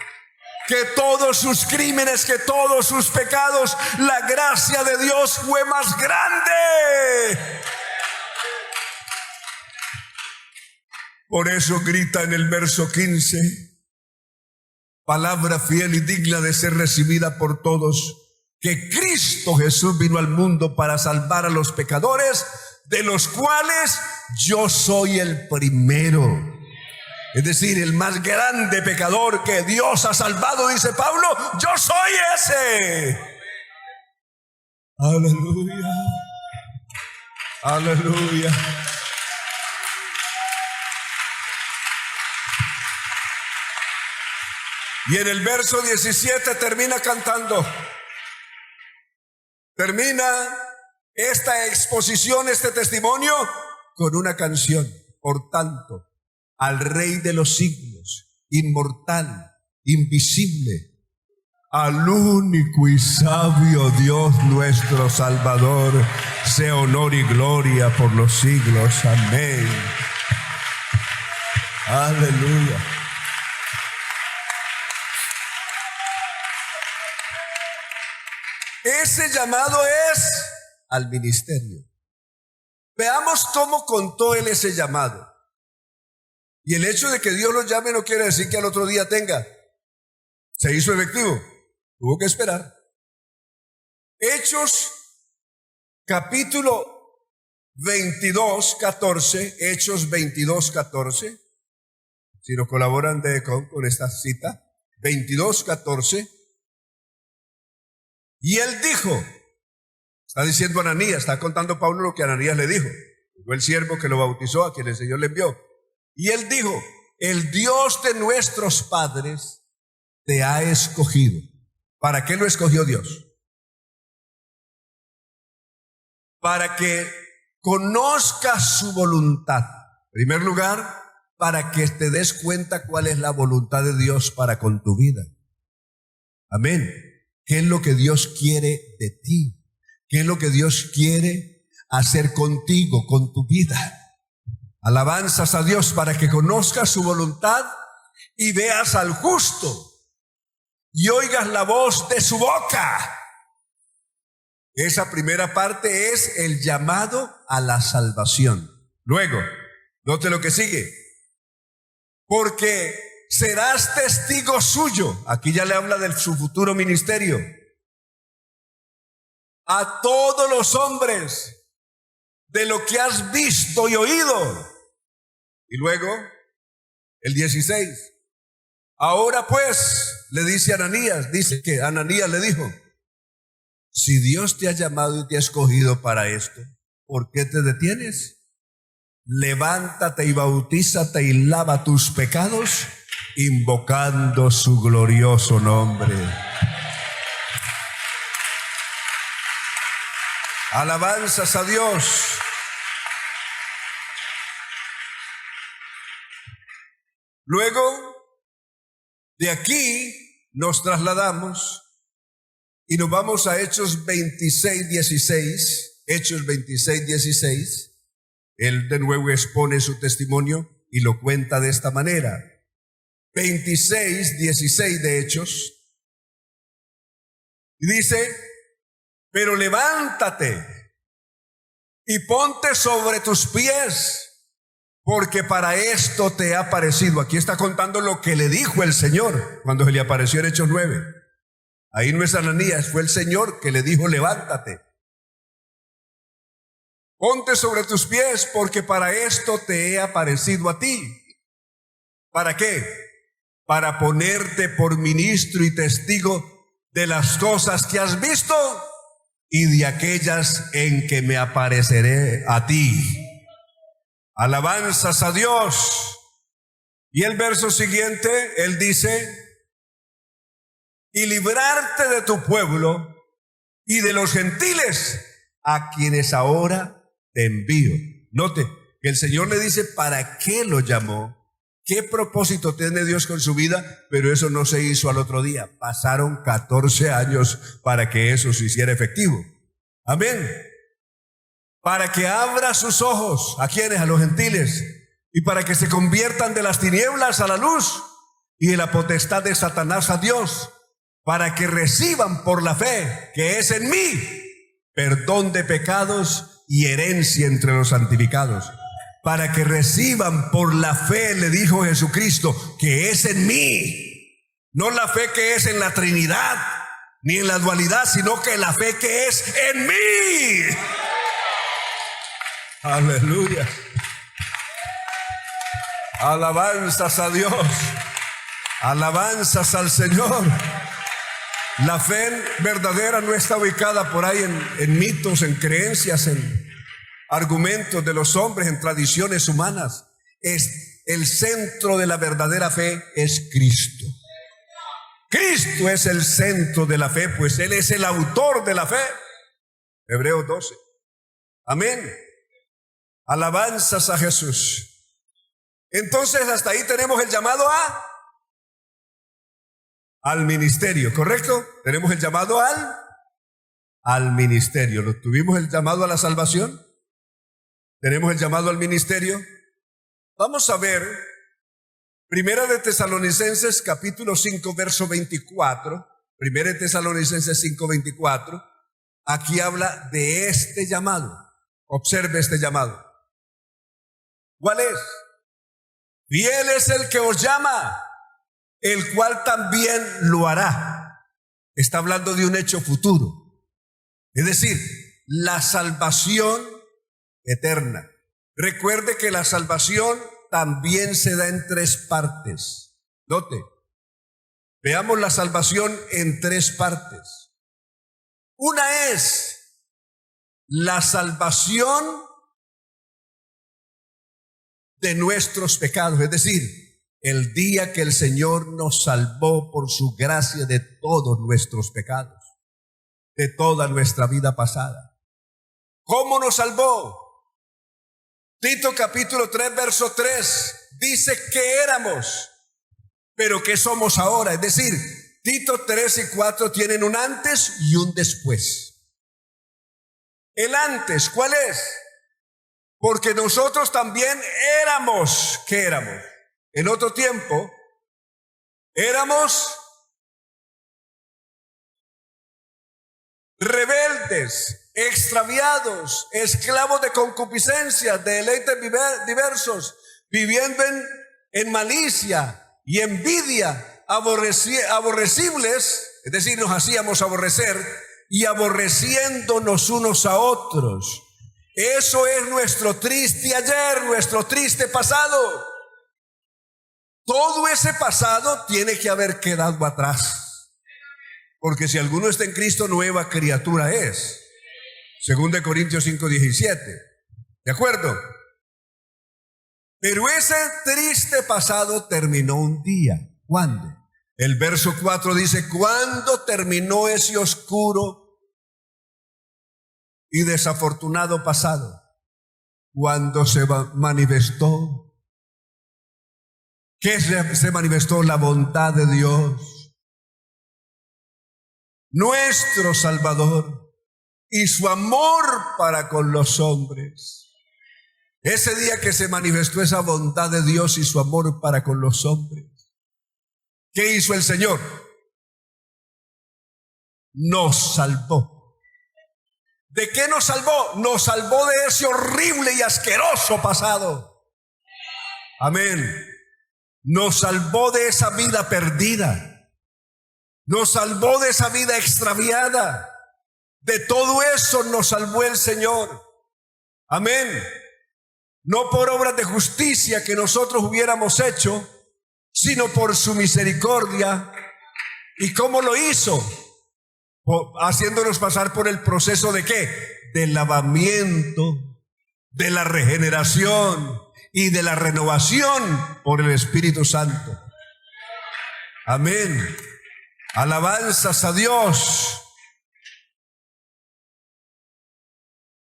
[SPEAKER 1] que todos sus crímenes, que todos sus pecados. La gracia de Dios fue más grande. Por eso grita en el verso 15, palabra fiel y digna de ser recibida por todos, que Cristo Jesús vino al mundo para salvar a los pecadores, de los cuales yo soy el primero. Es decir, el más grande pecador que Dios ha salvado, dice Pablo, yo soy ese. Aleluya. Aleluya. Y en el verso 17 termina cantando. Termina esta exposición, este testimonio, con una canción. Por tanto, al Rey de los siglos, inmortal, invisible, al único y sabio Dios nuestro Salvador, sea honor y gloria por los siglos. Amén. Aleluya. Ese llamado es al ministerio. Veamos cómo contó él ese llamado. Y el hecho de que Dios lo llame no quiere decir que al otro día tenga. Se hizo efectivo. Tuvo que esperar. Hechos capítulo 22, 14. Hechos 22, 14. Si nos colaboran con esta cita. 22, 14. Y él dijo, está diciendo Ananías, está contando Pablo lo que Ananías le dijo. Fue el siervo que lo bautizó, a quien el Señor le envió. Y él dijo, el Dios de nuestros padres te ha escogido. ¿Para qué lo escogió Dios? Para que conozcas su voluntad. En primer lugar, para que te des cuenta cuál es la voluntad de Dios para con tu vida. Amén. ¿Qué es lo que Dios quiere de ti? ¿Qué es lo que Dios quiere hacer contigo, con tu vida? Alabanzas a Dios para que conozcas su voluntad y veas al justo y oigas la voz de su boca. Esa primera parte es el llamado a la salvación. Luego, note lo que sigue. Porque serás testigo suyo. Aquí ya le habla de su futuro ministerio. A todos los hombres de lo que has visto y oído. Y luego, el 16. Ahora pues, le dice Ananías, dice que Ananías le dijo, si Dios te ha llamado y te ha escogido para esto, ¿por qué te detienes? Levántate y bautízate y lava tus pecados, invocando su glorioso nombre. Alabanzas a Dios. Luego, de aquí nos trasladamos y nos vamos a Hechos 26:16. Hechos 26:16. Él de nuevo expone su testimonio y lo cuenta de esta manera. 26:16 de Hechos. Y dice, pero levántate y ponte sobre tus pies, porque para esto te ha aparecido. Aquí está contando lo que le dijo el Señor cuando se le apareció en Hechos 9. Ahí no es Ananías, fue el Señor que le dijo, levántate. Ponte sobre tus pies, porque para esto te he aparecido a ti. ¿Para qué? Para ponerte por ministro y testigo de las cosas que has visto y de aquellas en que me apareceré a ti. Alabanzas a Dios. Y el verso siguiente, él dice, y librarte de tu pueblo y de los gentiles, a quienes ahora te envío. Note que el Señor le dice para qué lo llamó, qué propósito tiene Dios con su vida, pero eso no se hizo al otro día. Pasaron 14 años para que eso se hiciera efectivo. Amén. Para que abra sus ojos, ¿a quiénes? A los gentiles, y para que se conviertan de las tinieblas a la luz y de la potestad de Satanás a Dios, para que reciban por la fe que es en mí perdón de pecados y herencia entre los santificados. Para que reciban por la fe, le dijo Jesucristo, que es en mí. No la fe que es en la Trinidad, ni en la dualidad, sino que la fe que es en mí. Aleluya. Alabanzas a Dios. Alabanzas al Señor. La fe verdadera no está ubicada por ahí en mitos, en creencias, en argumentos de los hombres, en tradiciones humanas. Es el centro de la verdadera fe, es Cristo. Cristo es el centro de la fe, pues Él es el autor de la fe. Hebreos 12. Amén. Alabanzas a Jesús. Entonces hasta ahí tenemos el llamado al ministerio, ¿correcto? Tenemos el llamado al ministerio. ¿Tuvimos el llamado a la salvación? ¿Tenemos el llamado al ministerio? Vamos a ver Primera de Tesalonicenses capítulo 5 verso 24. Primera de Tesalonicenses 5:24. Aquí habla de este llamado. Observe este llamado. ¿Cuál es? Fiel es el que os llama, el cual también lo hará. Está hablando de un hecho futuro. Es decir, la salvación eterna. Recuerde que la salvación también se da en tres partes. Note, veamos la salvación en tres partes. Una es la salvación de nuestros pecados, es decir, el día que el Señor nos salvó por su gracia de todos nuestros pecados, de toda nuestra vida pasada. ¿Cómo nos salvó? Tito capítulo 3 verso 3 dice que éramos, pero que somos ahora. Es decir, Tito 3 y 4 tienen un antes y un después. El antes, ¿cuál es? Porque nosotros también éramos, ¿qué éramos? En otro tiempo, éramos rebeldes, extraviados, esclavos de concupiscencias, de deleites diversos, viviendo en malicia y envidia, aborrecibles, es decir, nos hacíamos aborrecer y aborreciéndonos unos a otros. Eso es nuestro triste ayer, nuestro triste pasado. Todo ese pasado tiene que haber quedado atrás, porque si alguno está en Cristo, nueva criatura es. 2 Corintios 5:17. ¿De acuerdo? Pero ese triste pasado terminó un día. ¿Cuándo? El verso 4 dice: ¿cuándo terminó ese oscuro y desafortunado pasado? Cuando se manifestó. ¿Qué se manifestó? La bondad de Dios, nuestro Salvador, y su amor para con los hombres. Ese día que se manifestó esa bondad de Dios y su amor para con los hombres, ¿qué hizo el Señor? Nos salvó. ¿De qué nos salvó? Nos salvó de ese horrible y asqueroso pasado. Amén. Nos salvó de esa vida perdida. Nos salvó de esa vida extraviada. De todo eso nos salvó el Señor. Amén. No por obras de justicia que nosotros hubiéramos hecho, sino por su misericordia. ¿Y cómo lo hizo? Haciéndonos pasar por el proceso ¿de qué? Del lavamiento, de la regeneración y de la renovación por el Espíritu Santo. Amén. Alabanzas a Dios.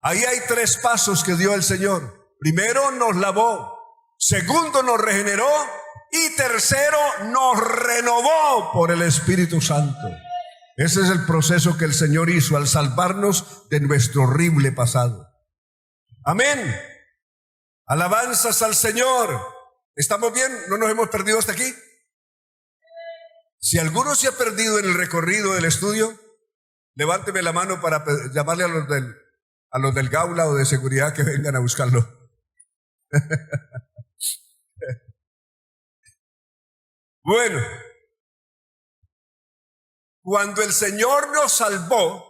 [SPEAKER 1] Ahí hay 3 pasos que dio el Señor. Primero, nos lavó. Segundo, nos regeneró. Y tercero, nos renovó por el Espíritu Santo. Ese es el proceso que el Señor hizo al salvarnos de nuestro horrible pasado. Amén. Alabanzas al Señor. ¿Estamos bien? ¿No nos hemos perdido hasta aquí? Si alguno se ha perdido en el recorrido del estudio, levánteme la mano para llamarle a los del Gaula o de seguridad que vengan a buscarlo. Bueno, cuando el Señor nos salvó,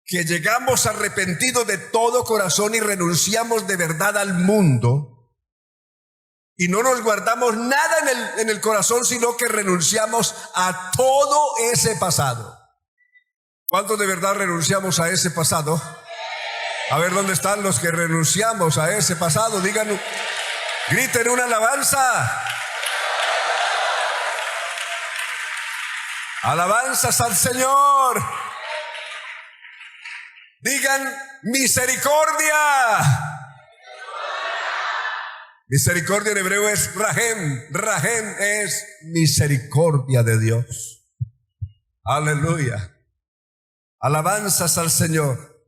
[SPEAKER 1] que llegamos arrepentidos de todo corazón y renunciamos de verdad al mundo, y no nos guardamos nada en el corazón, sino que renunciamos a todo ese pasado. ¿Cuántos de verdad renunciamos a ese pasado? A ver, ¿dónde están los que renunciamos a ese pasado? Digan, griten una alabanza. Alabanzas al Señor. Digan misericordia. Misericordia en hebreo es rahem. Rahem es misericordia de Dios. Aleluya. Alabanzas al Señor.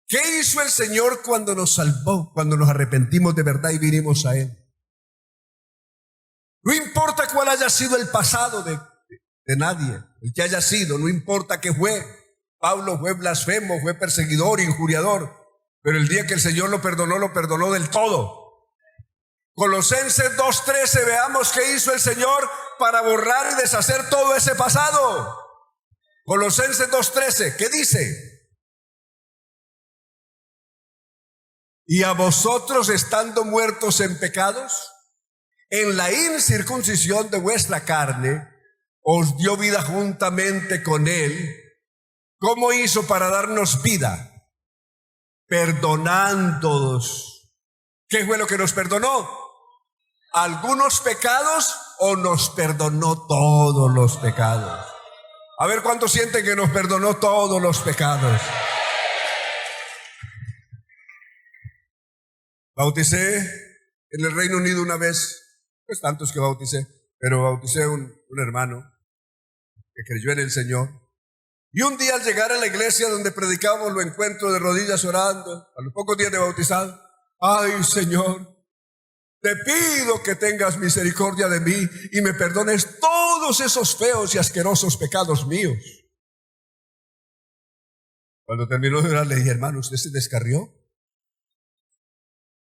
[SPEAKER 1] ¿Qué hizo el Señor cuando nos salvó? Cuando nos arrepentimos de verdad y vinimos a Él. No importa cuál haya sido el pasado de nadie, el que haya sido, no importa qué fue. Pablo fue blasfemo, fue perseguidor, injuriador, pero el día que el Señor lo perdonó del todo. Colosenses 2:13, veamos qué hizo el Señor para borrar y deshacer todo ese pasado. Colosenses 2:13, ¿qué dice? Y a vosotros, estando muertos en pecados, en la incircuncisión de vuestra carne, os dio vida juntamente con Él. ¿Cómo hizo para darnos vida? Perdonándonos. ¿Qué fue lo que nos perdonó? ¿Algunos pecados o nos perdonó todos los pecados? A ver cuántos sienten que nos perdonó todos los pecados. Bauticé en el Reino Unido una vez, pues tantos que bauticé, pero bauticé a un hermano que creyó en el Señor. Y un día al llegar a la iglesia donde predicábamos, lo encuentro de rodillas orando, a los pocos días de bautizado. Ay, Señor, te pido que tengas misericordia de mí y me perdones todos esos feos y asquerosos pecados míos. Cuando terminó de orar le dije, hermano, ¿usted se descarrió?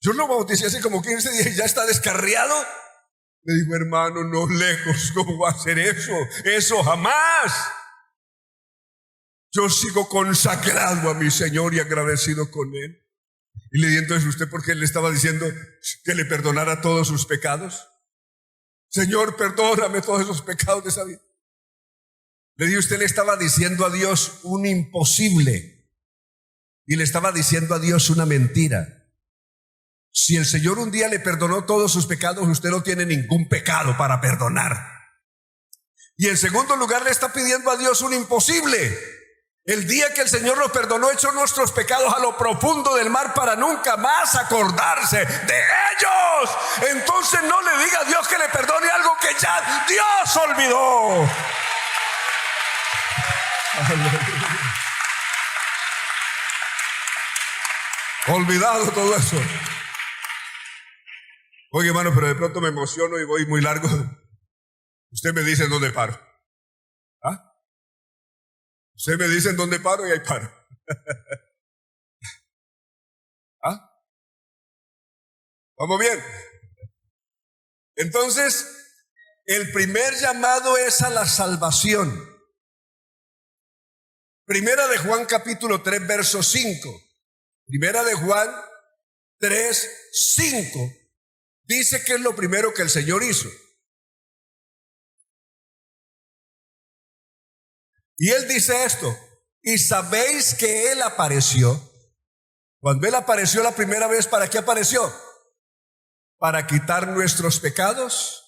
[SPEAKER 1] Yo lo bauticé hace como 15 días y ya está descarriado. Le digo, hermano, no lejos, ¿cómo va a hacer eso? Eso jamás. Yo sigo consagrado a mi Señor y agradecido con Él. Y le dije, entonces, ¿usted por qué le estaba diciendo que le perdonara todos sus pecados? Señor, perdóname todos esos pecados de esa vida. Le dije, usted le estaba diciendo a Dios un imposible y le estaba diciendo a Dios una mentira. Si el Señor un día le perdonó todos sus pecados, usted no tiene ningún pecado para perdonar. Y en segundo lugar le está pidiendo a Dios un imposible. El día que el Señor nos perdonó, echó nuestros pecados a lo profundo del mar para nunca más acordarse de ellos. Entonces no le diga a Dios que le perdone algo que ya Dios olvidó. Olvidado todo eso. Oye, hermano, pero de pronto me emociono y voy muy largo. Usted me dice en dónde paro. ¿Ah? Usted me dice en dónde paro y ahí paro. ¿Ah? ¿Vamos bien? Entonces, el primer llamado es a la salvación. Primera de Juan capítulo 3, verso 5. Primera de Juan 3, 5. Dice que es lo primero que el Señor hizo. Y Él dice esto, y sabéis que Él apareció. Cuando Él apareció la primera vez, ¿para qué apareció? Para quitar nuestros pecados,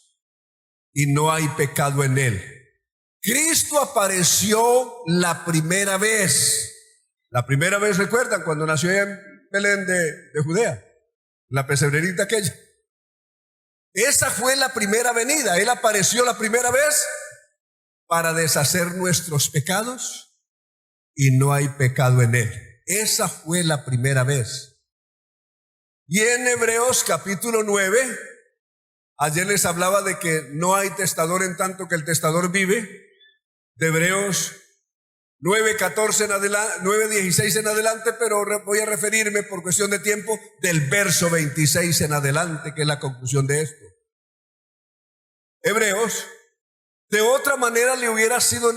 [SPEAKER 1] y no hay pecado en Él. Cristo apareció la primera vez. La primera vez, ¿recuerdan? Cuando nació en Belén de Judea, la pesebrerita aquella. Esa fue la primera venida. Él apareció la primera vez para deshacer nuestros pecados y no hay pecado en Él. Esa fue la primera vez. Y en Hebreos capítulo 9, ayer les hablaba de que no hay testador en tanto que el testador vive. De Hebreos 9:14 en adelante, 9:16 en adelante, pero voy a referirme por cuestión de tiempo del verso 26 en adelante, que es la conclusión de esto. Hebreos, de otra manera le hubiera sido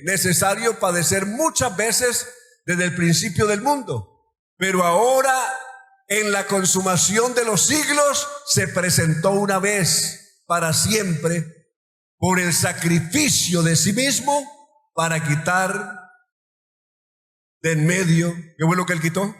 [SPEAKER 1] necesario padecer muchas veces desde el principio del mundo, pero ahora en la consumación de los siglos se presentó una vez para siempre por el sacrificio de sí mismo para quitar de en medio. ¿Qué fue lo que Él quitó?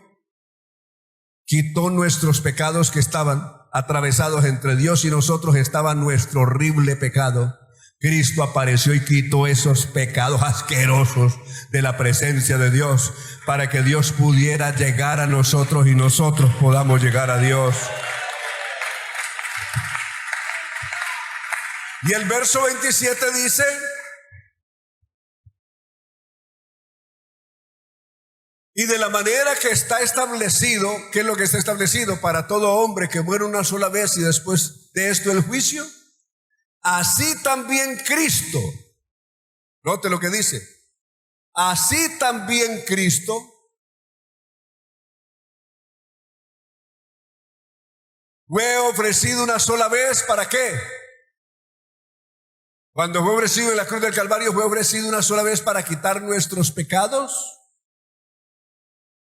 [SPEAKER 1] Quitó nuestros pecados que estaban atravesados entre Dios y nosotros, estaba nuestro horrible pecado. Cristo apareció y quitó esos pecados asquerosos de la presencia de Dios para que Dios pudiera llegar a nosotros y nosotros podamos llegar a Dios. Y el verso 27 dice: y de la manera que está establecido, ¿qué es lo que está establecido? Para todo hombre que muere una sola vez y después de esto el juicio. Así también Cristo, note lo que dice, así también Cristo fue ofrecido una sola vez, ¿para qué? Cuando fue ofrecido en la cruz del Calvario, fue ofrecido una sola vez para quitar nuestros pecados.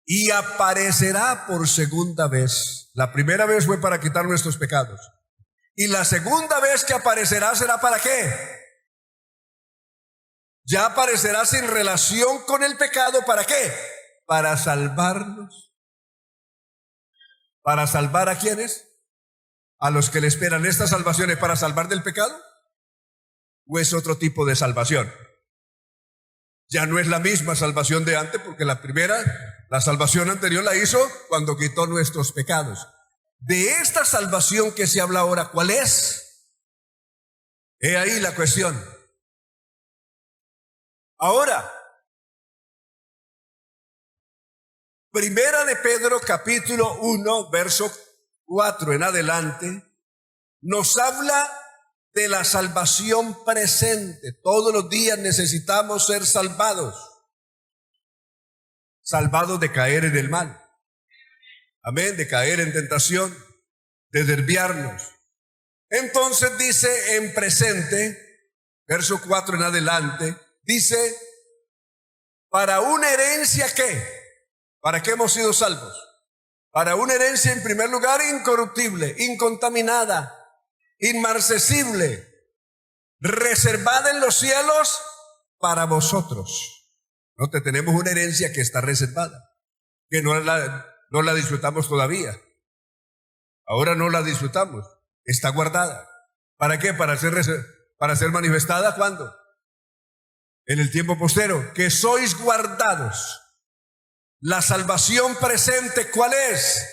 [SPEAKER 1] Y aparecerá por segunda vez. La primera vez fue para quitar nuestros pecados. Y la segunda vez que aparecerá será ¿para qué? Ya aparecerá sin relación con el pecado. ¿Para qué? Para salvarnos. ¿Para salvar a quiénes? A los que le esperan. ¿Esta salvación es para salvar del pecado? ¿O es otro tipo de salvación? Ya no es la misma salvación de antes, porque la salvación anterior la hizo cuando quitó nuestros pecados. De esta salvación que se habla ahora, ¿cuál es? He ahí la cuestión. Ahora, Primera de Pedro capítulo 1, verso 4 en adelante, nos habla de la salvación presente. Todos los días necesitamos ser salvados. salvados de caer en el mal. Amén, de caer en tentación, de desviarnos. Entonces dice en presente, verso 4 en adelante, dice, para una herencia ¿qué? ¿Para qué hemos sido salvos? Para una herencia en primer lugar incorruptible, incontaminada, inmarcesible, reservada en los cielos para vosotros. No te tenemos una herencia que está reservada, que no la disfrutamos todavía. Ahora no la disfrutamos, está guardada. ¿Para qué? Para ser manifestada ¿cuándo? En el tiempo postero, que sois guardados. La salvación presente, ¿cuál es?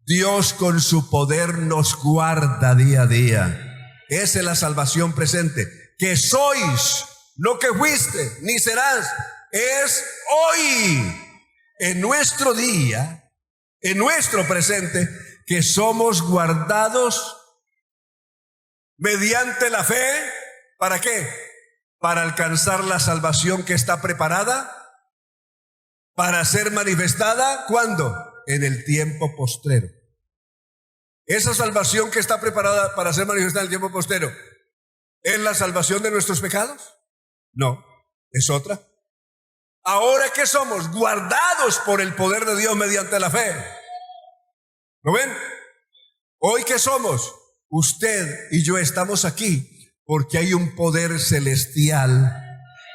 [SPEAKER 1] Dios con su poder nos guarda día a día. Esa es la salvación presente. Que sois, no que fuiste, ni serás. Es hoy, en nuestro día, en nuestro presente, que somos guardados mediante la fe. ¿Para qué? Para alcanzar la salvación que está preparada para ser manifestada, ¿cuándo? En el tiempo postrero. Esa salvación que está preparada para ser manifestada en el tiempo postrero, ¿es la salvación de nuestros pecados? No, es otra. Ahora que somos guardados por el poder de Dios mediante la fe. ¿Lo ven? Hoy que somos, usted y yo estamos aquí porque hay un poder celestial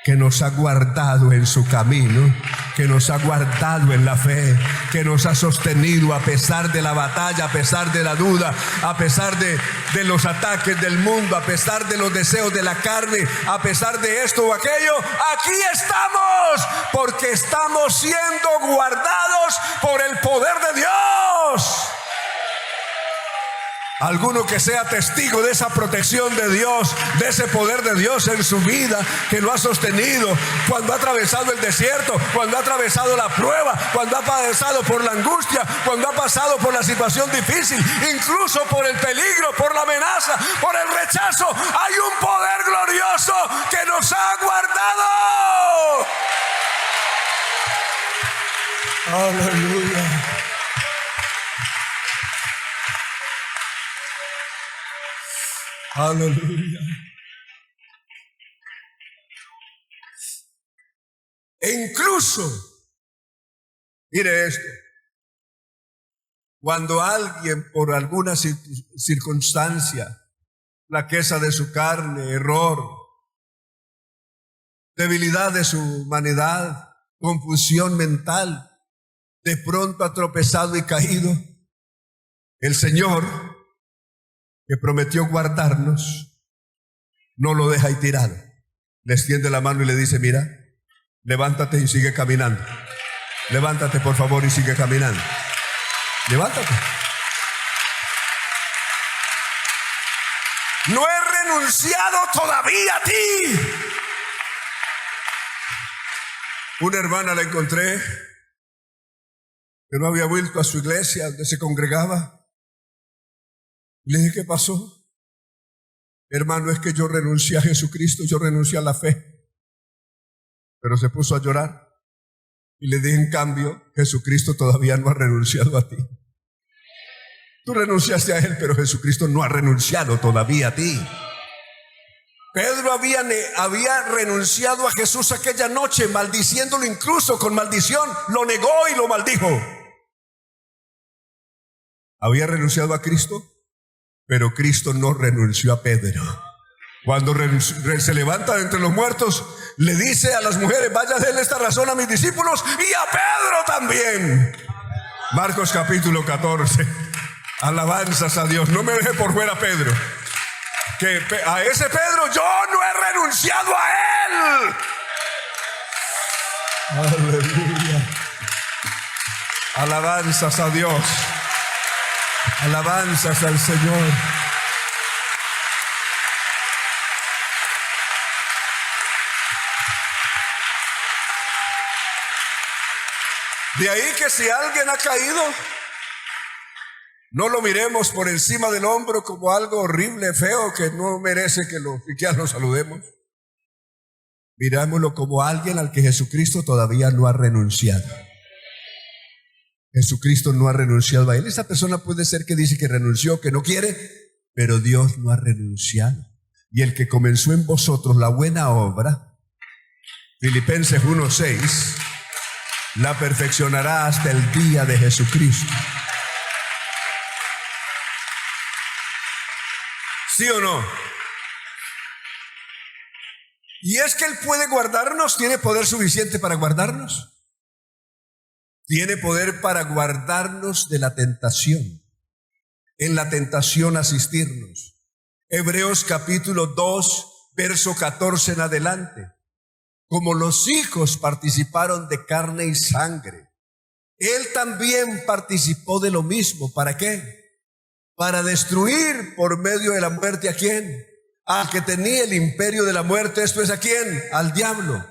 [SPEAKER 1] que nos ha guardado en su camino, que nos ha guardado en la fe, que nos ha sostenido a pesar de la batalla, a pesar de la duda, a pesar de los ataques del mundo, a pesar de los deseos de la carne, a pesar de esto o aquello. Aquí estamos porque estamos siendo guardados por el poder de Dios. Alguno que sea testigo de esa protección de Dios, de ese poder de Dios en su vida, que lo ha sostenido cuando ha atravesado el desierto, cuando ha atravesado la prueba, cuando ha pasado por la angustia, cuando ha pasado por la situación difícil, incluso por el peligro, por la amenaza, por el rechazo. Hay un poder glorioso que nos ha guardado. Aleluya. Aleluya. E incluso, mire esto, cuando alguien por alguna circunstancia, flaqueza de su carne, error, debilidad de su humanidad, confusión mental, de pronto ha tropezado y caído, el Señor, que prometió guardarnos, no lo deja ahí tirado. Le extiende la mano y le dice, mira, levántate y sigue caminando. Levántate por favor y sigue caminando. Levántate. No he renunciado todavía a ti. Una hermana la encontré que no había vuelto a su iglesia donde se congregaba. Le dije, ¿qué pasó? Hermano, es que yo renuncié a Jesucristo, yo renuncié a la fe. Pero se puso a llorar. Y le dije, en cambio, Jesucristo todavía no ha renunciado a ti. Tú renunciaste a Él, pero Jesucristo no ha renunciado todavía a ti. Pedro había renunciado a Jesús aquella noche, maldiciéndolo incluso con maldición. Lo negó y lo maldijo. Había renunciado a Cristo, pero Cristo no renunció a Pedro. Cuando se levanta de entre los muertos, le dice a las mujeres, vayan a esta razón a mis discípulos y a Pedro también. Marcos capítulo 14. Alabanzas a Dios. No me deje por fuera Pedro. Que a ese Pedro yo no he renunciado a él. Aleluya. Alabanzas a Dios. Alabanzas al Señor. De ahí que si alguien ha caído, no lo miremos por encima del hombro como algo horrible, feo, que no merece que lo siquiera lo saludemos. Mirámoslo como alguien al que Jesucristo todavía no ha renunciado. Jesucristo no ha renunciado a él. Esa persona puede ser que dice que renunció, que no quiere, pero Dios no ha renunciado. Y el que comenzó en vosotros la buena obra, Filipenses 1:6, la perfeccionará hasta el día de Jesucristo. ¿Sí o no? Y es que Él puede guardarnos, tiene poder suficiente para guardarnos. Tiene poder para guardarnos de la tentación. En la tentación asistirnos. Hebreos capítulo 2, verso 14 en adelante. Como los hijos participaron de carne y sangre, Él también participó de lo mismo. ¿Para qué? Para destruir por medio de la muerte, ¿a quién? Al que tenía el imperio de la muerte, esto es, ¿a quién? Al diablo.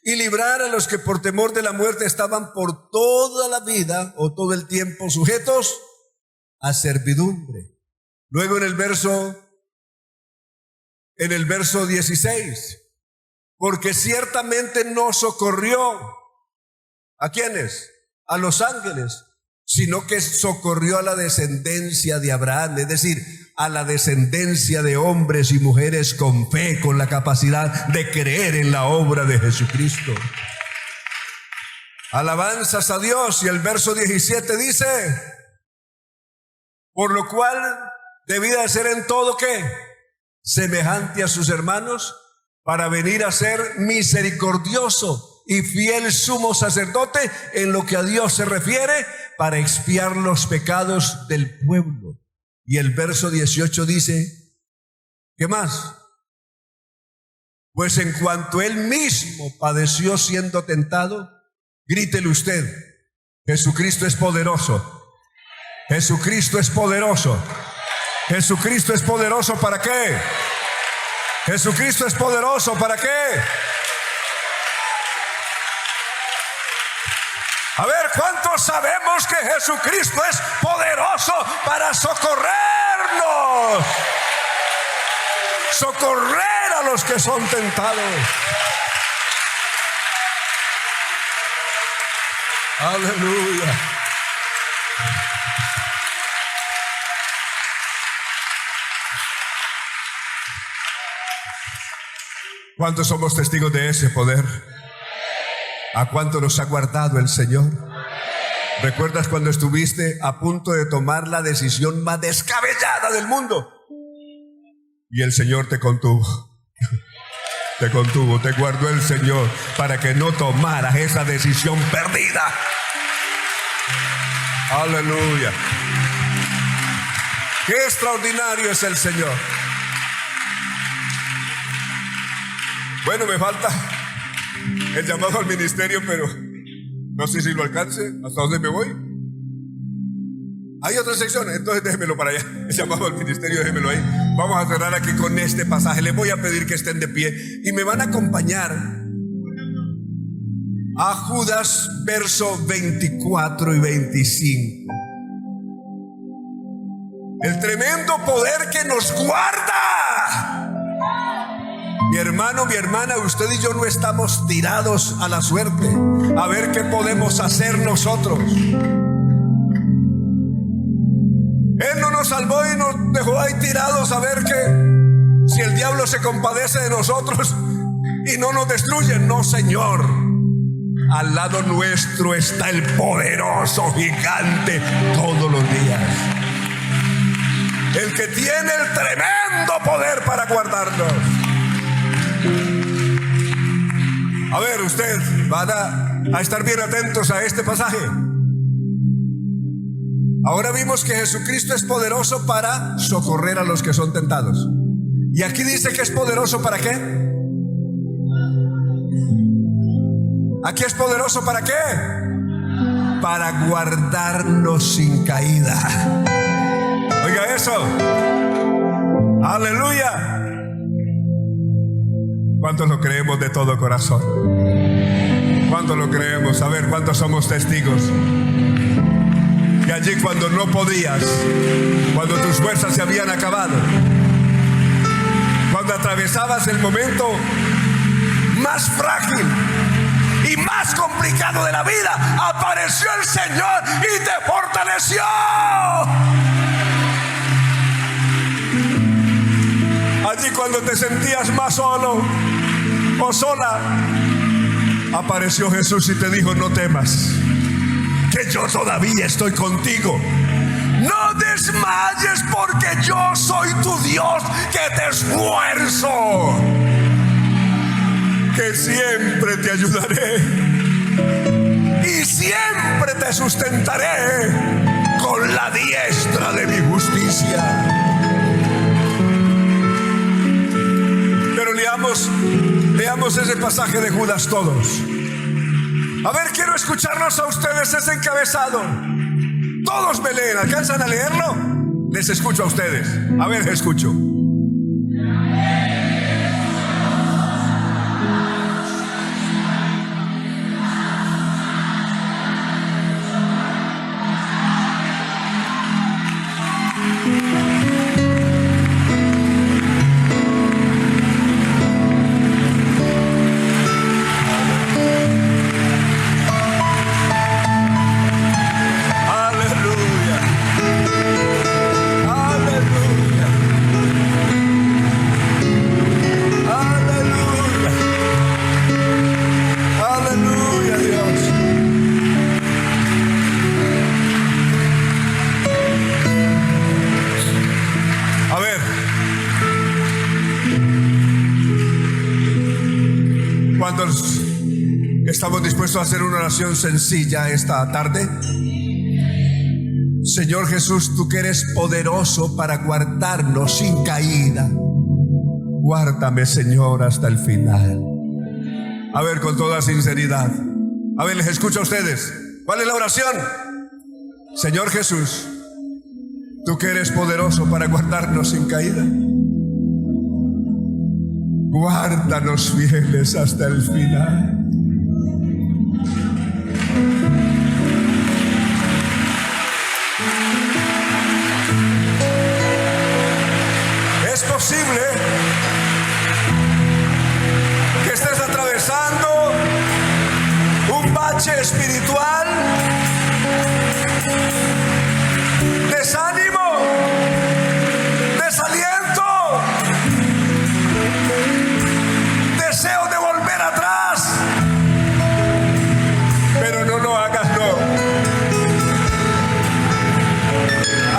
[SPEAKER 1] Y librar a los que por temor de la muerte estaban por toda la vida o todo el tiempo sujetos a servidumbre. Luego en el verso 16, porque ciertamente no socorrió, ¿a quiénes? A los ángeles, sino que socorrió a la descendencia de Abraham, es decir, a la descendencia de hombres y mujeres con fe, con la capacidad de creer en la obra de Jesucristo. Alabanzas a Dios. Y el verso 17 dice, por lo cual debía de ser en todo, ¿qué? Semejante a sus hermanos, para venir a ser misericordioso y fiel sumo sacerdote en lo que a Dios se refiere, para expiar los pecados del pueblo. Y el verso 18 dice, ¿qué más? Pues en cuanto Él mismo padeció siendo tentado, grítele usted, Jesucristo es poderoso. Jesucristo es poderoso. Jesucristo es poderoso, ¿para qué? Jesucristo es poderoso, ¿para qué? A ver, ¿cuántos sabemos que Jesucristo es poderoso para socorrernos? Socorrer a los que son tentados. Aleluya. ¿Cuántos somos testigos de ese poder? ¿A cuánto nos ha guardado el Señor? ¿Recuerdas cuando estuviste a punto de tomar la decisión más descabellada del mundo? Y el Señor te contuvo. Te contuvo, te guardó el Señor para que no tomaras esa decisión perdida. Aleluya. Qué extraordinario es el Señor. Bueno, me falta el llamado al ministerio, pero no sé si lo alcance. ¿Hasta dónde me voy? Hay otra sección, entonces déjemelo para allá. El llamado al ministerio, déjemelo ahí. Vamos a cerrar aquí con este pasaje. Les voy a pedir que estén de pie y me van a acompañar a Judas, verso 24 y 25. El tremendo poder que nos guarda. Mi hermano, mi hermana, usted y yo no estamos tirados a la suerte a ver qué podemos hacer nosotros. Él no nos salvó y nos dejó ahí tirados a ver que si el diablo se compadece de nosotros y no nos destruye. No, Señor. Al lado nuestro está el poderoso gigante todos los días. El que tiene el tremendo poder para guardarnos. A ver, ustedes van a estar bien atentos a este pasaje. Ahora vimos que Jesucristo es poderoso para socorrer a los que son tentados. Y aquí dice que es poderoso ¿para qué? Aquí es poderoso ¿para qué? Para guardarnos sin caída. Oiga eso. Aleluya. ¿Cuántos lo creemos de todo corazón? ¿Cuántos lo creemos? A ver, ¿cuántos somos testigos? Que allí cuando no podías, cuando tus fuerzas se habían acabado, cuando atravesabas el momento más frágil y más complicado de la vida, apareció el Señor y te fortaleció. Allí cuando te sentías más solo o sola, apareció Jesús y te dijo: no temas, que yo todavía estoy contigo. No desmayes, porque yo soy tu Dios, que te esfuerzo, que siempre te ayudaré y siempre te sustentaré con la diestra de mi justicia. Pero leamos ese pasaje de Judas todos. A ver, quiero escucharlos a ustedes ese encabezado. Todos me leen, ¿alcanzan a leerlo? Les escucho a ustedes. A ver, escucho. ¿Estamos dispuestos a hacer una oración sencilla esta tarde? Señor Jesús, tú que eres poderoso para guardarnos sin caída, guárdame, Señor, hasta el final. A ver, con toda sinceridad. A ver, les escucho a ustedes. ¿Cuál es la oración? Señor Jesús, tú que eres poderoso para guardarnos sin caída, guárdanos fieles hasta el final. Es posible que estés atravesando un bache espiritual, desánimo, desaliento, deseo de volver atrás, pero no lo hagas, no.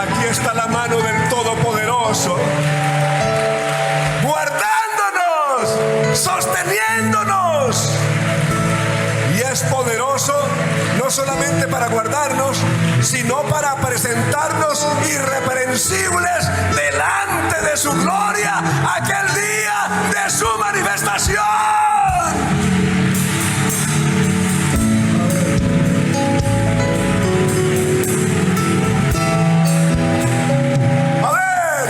[SPEAKER 1] Aquí está la mano del Todopoderoso, guardándonos, sosteniéndonos, y es poderoso no solamente para guardarnos, sino para presentarnos irreprensibles delante de su gloria aquel día de su manifestación. A ver,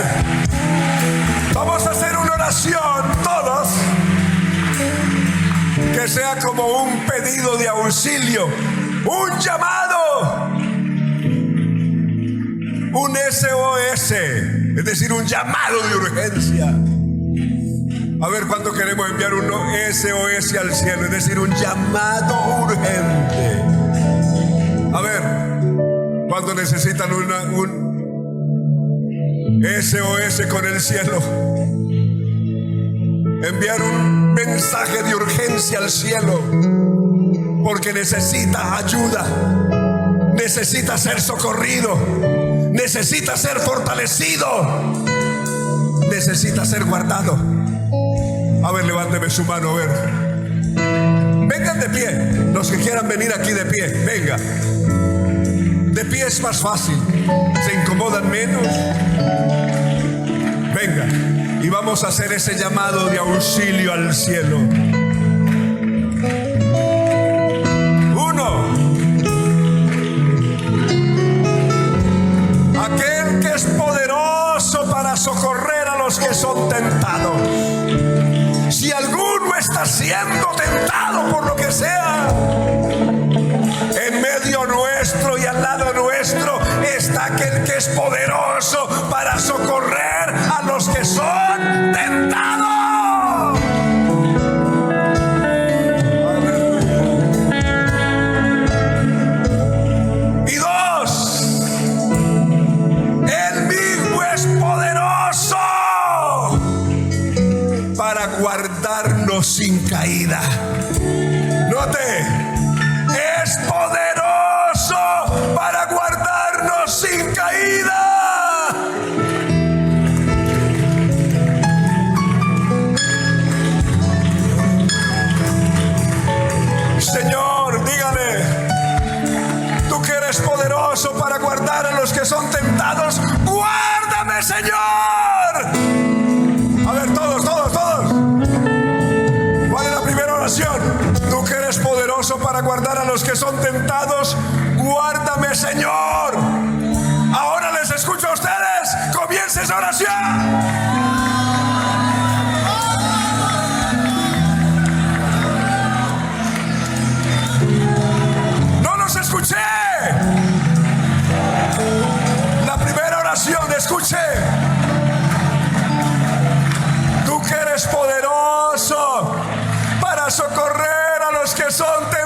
[SPEAKER 1] vamos a hacer una oración todos, que sea como un pedido de auxilio, un llamado, un SOS, es decir, un llamado de urgencia. A ver, ¿cuánto queremos enviar un SOS al cielo? Es decir, un llamado urgente. A ver, ¿cuánto necesitan un SOS con el cielo? Enviar un mensaje de urgencia al cielo, porque necesita ayuda, necesita ser socorrido, necesita ser fortalecido, necesita ser guardado. A ver, levánteme su mano, a ver. Vengan de pie, los que quieran venir aquí de pie, venga. De pie es más fácil, se incomodan menos. Venga, y vamos a hacer ese llamado de auxilio al cielo. Uno, aquel que es poderoso para socorrer a los que son tentados. Si alguno está siendo tentado por lo que sea, en medio nuestro y al lado nuestro está aquel que es poderoso para socorrer a los que son tentados. guardarnos sin caída. Note, es poderoso para guardarnos sin caída. Señor, dígale, tú que eres poderoso para guardar a los que son tentados, guárdame, Señor. A ver, todos. ¿Cuál es la primera oración? Tú que eres poderoso para guardar a los que son tentados, guárdame, Señor. Ahora les escucho a ustedes. Comience esa oración. Escuché la primera oración, escuché. Tú que eres poderoso para socorrer a los que son tentados.